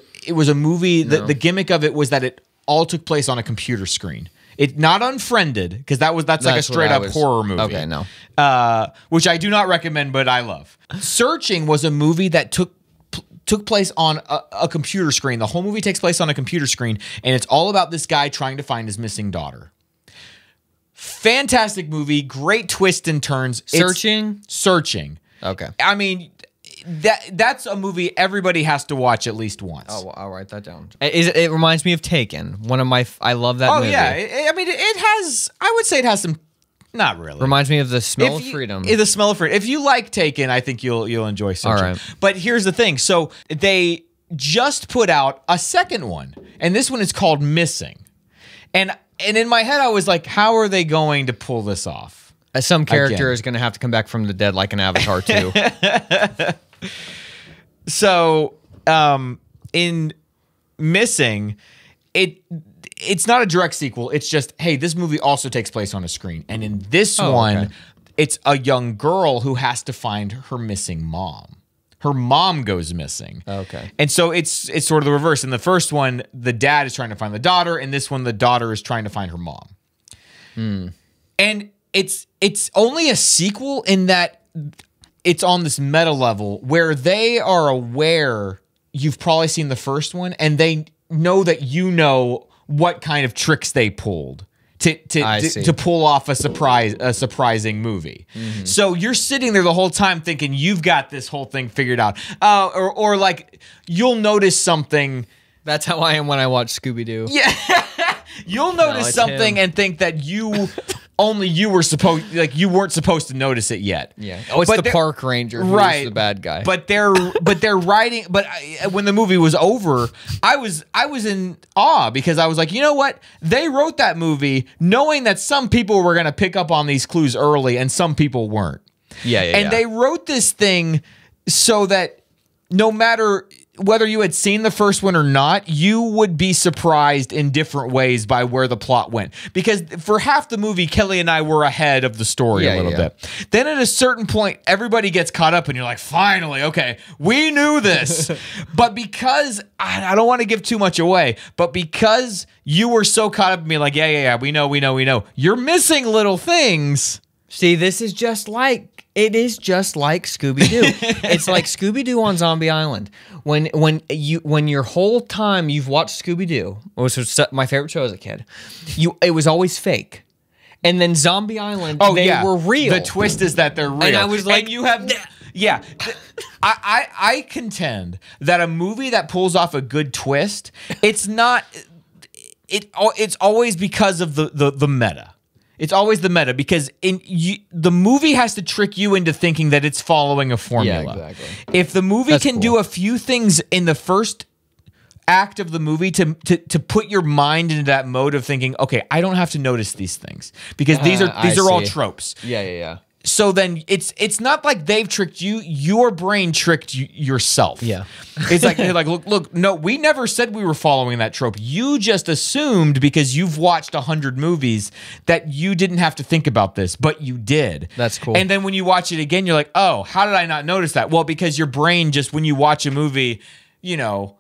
a movie. The gimmick of it was that it all took place on a computer screen. It not Unfriended because that's like a what straight I up was- horror movie. Okay, no. Which I do not recommend, but I love. Searching was a movie that took place on a computer screen. The whole movie takes place on a computer screen, and it's all about this guy trying to find his missing daughter. Fantastic movie, great twists and turns. Searching. Okay. I mean, that's a movie everybody has to watch at least once. Oh, well, I'll write that down. It reminds me of Taken. One of my. I love that movie. Yeah. I mean, it has. I would say it has some. Not really. Reminds me of The Smell of Freedom. The Smell of Freedom. If you like Taken, I think you'll enjoy Searching. All right. But here's the thing. So they just put out a second one, and this one is called Missing. And in my head, I was like, how are they going to pull this off? Some character Again. is going to have to come back from the dead like an Avatar too. So, in Missing, it's not a direct sequel. It's just, hey, this movie also takes place on a screen. And in this one, okay. it's a young girl who has to find her missing mom. Her mom goes missing. Okay. And so it's sort of the reverse. In the first one, the dad is trying to find the daughter. In this one, the daughter is trying to find her mom. And it's only a sequel in that it's on this meta level where they are aware you've probably seen the first one, and they know that you know what kind of tricks they pulled to pull off a surprising movie. So you're sitting there the whole time thinking you've got this whole thing figured out, or like you'll notice something. That's how I am when I watch Scooby-Doo. Yeah, you'll notice it's something him. and think that only you weren't supposed to notice it yet. Yeah. Oh, it's But the they're- park ranger who's right, the bad guy. But they're writing. But when the movie was over, I was in awe because I was like, you know what? They wrote that movie knowing that some people were going to pick up on these clues early and some people weren't. And they wrote this thing so that no matter whether you had seen the first one or not, you would be surprised in different ways by where the plot went. Because for half the movie, Kelly and I were ahead of the story a little bit. Then at a certain point, everybody gets caught up and you're like, finally, okay, we knew this. But because, I don't want to give too much away, but because you were so caught up in me like, yeah, we know, you're missing little things. See, this is just like Scooby-Doo. It's like Scooby-Doo on Zombie Island. When your whole time you've watched Scooby-Doo, which was my favorite show as a kid, it was always fake. And then Zombie Island, they were real. The twist is that they're real. And I was like, and you have, yeah. I contend that a movie that pulls off a good twist, it's always because of the meta. It's always the meta because the movie has to trick you into thinking that it's following a formula. Yeah, exactly. If the movie can do a few things in the first act of the movie to put your mind into that mode of thinking, okay, I don't have to notice these things because these are all tropes. Yeah. So then it's not like they've tricked you. Your brain tricked yourself. Yeah. It's like they're like, look, no, we never said we were following that trope. You just assumed because you've watched 100 movies that you didn't have to think about this, but you did. That's cool. And then when you watch it again, you're like, oh, how did I not notice that? Well, because your brain just when you watch a movie, you don't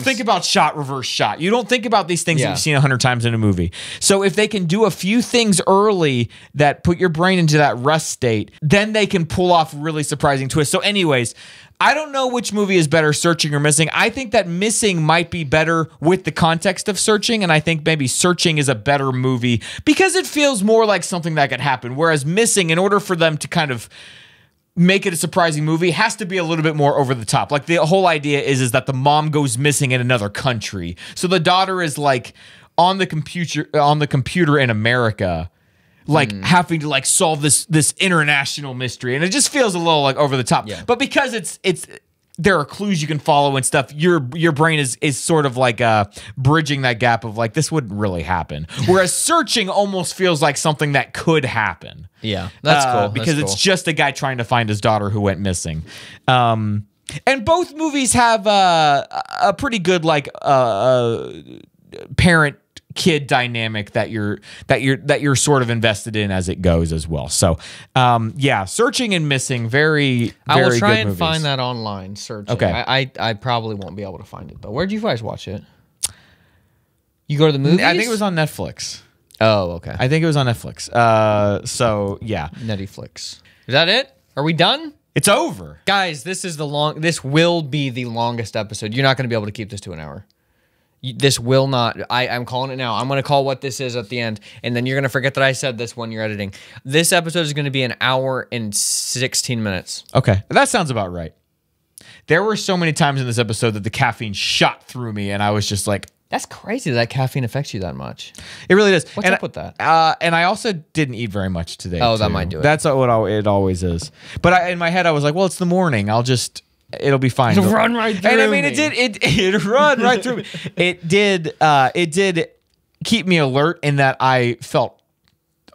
think about shot, reverse shot. You don't think about these things that you've seen 100 times in a movie. So if they can do a few things early that put your brain into that rest state, then they can pull off really surprising twists. So anyways, I don't know which movie is better, Searching or Missing. I think that Missing might be better with the context of Searching, and I think maybe Searching is a better movie because it feels more like something that could happen. Whereas Missing, in order for them to kind of make it a surprising movie, has to be a little bit more over the top. Like the whole idea is that the mom goes missing in another country. So the daughter is like on the computer in America, like having to like solve this international mystery. And it just feels a little like over the top. Yeah. But because it's there are clues you can follow and stuff, your brain is sort of like bridging that gap of like, this wouldn't really happen. Whereas Searching almost feels like something that could happen. Yeah, that's cool. Because it's just a guy trying to find his daughter who went missing. And both movies have a pretty good like parent kid dynamic that you're sort of invested in as it goes as well. So Searching and Missing, very I will try good and movies. find that online. Searching. Okay. I probably won't be able to find it. But where'd you guys watch it? You go to the movies? I think it was on Netflix. Oh, okay. I think it was on Netflix. So yeah, Netflix. Is that it? Are we done? it's over. Guys, this will be the longest episode. You're not going to be able to keep this to an hour. This will not. I'm calling it now. I'm going to call what this is at the end, and then you're going to forget that I said this when you're editing. This episode is going to be an hour and 16 minutes. Okay, that sounds about right. There were so many times in this episode that the caffeine shot through me, and I was just like, That's crazy that caffeine affects you that much. it really does. What's up with that? And I also didn't eat very much today. Oh, that too. might do it. That's what it always is. But in my head, I was like, well, it's the morning. It'll be fine. It'll run right through And I mean, me. it run right through me. It did keep me alert in that I felt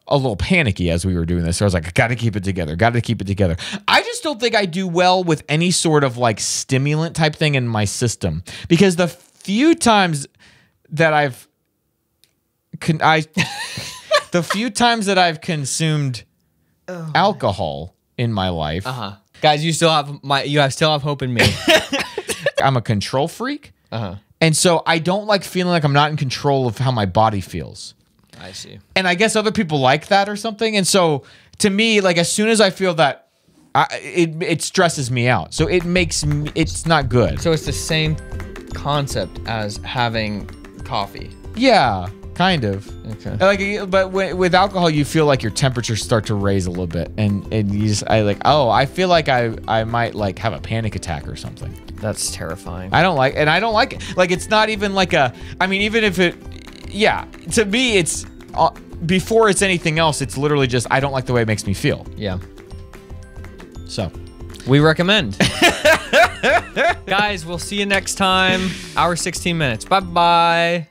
a little panicky as we were doing this. So I was like, got to keep it together. I just don't think I do well with any sort of like stimulant type thing in my system, because the few times that I've consumed alcohol in my life, Guys, you still have hope in me. I'm a control freak. And so I don't like feeling like I'm not in control of how my body feels. I see. And I guess other people like that or something. And so to me, like as soon as I feel that It stresses me out. So it makes me, it's not good. So it's the same concept as having coffee. Yeah, kind of. Okay. Like, but with alcohol, you feel like your temperatures start to raise a little bit, and you just I feel like I might like have a panic attack or something. That's terrifying. I don't like it. Like, it's not even like a. I mean, even if it, yeah, to me, it's before it's anything else. It's literally just I don't like the way it makes me feel. Yeah. So, we recommend. Guys, we'll see you next time. Hour 16 minutes. Bye bye.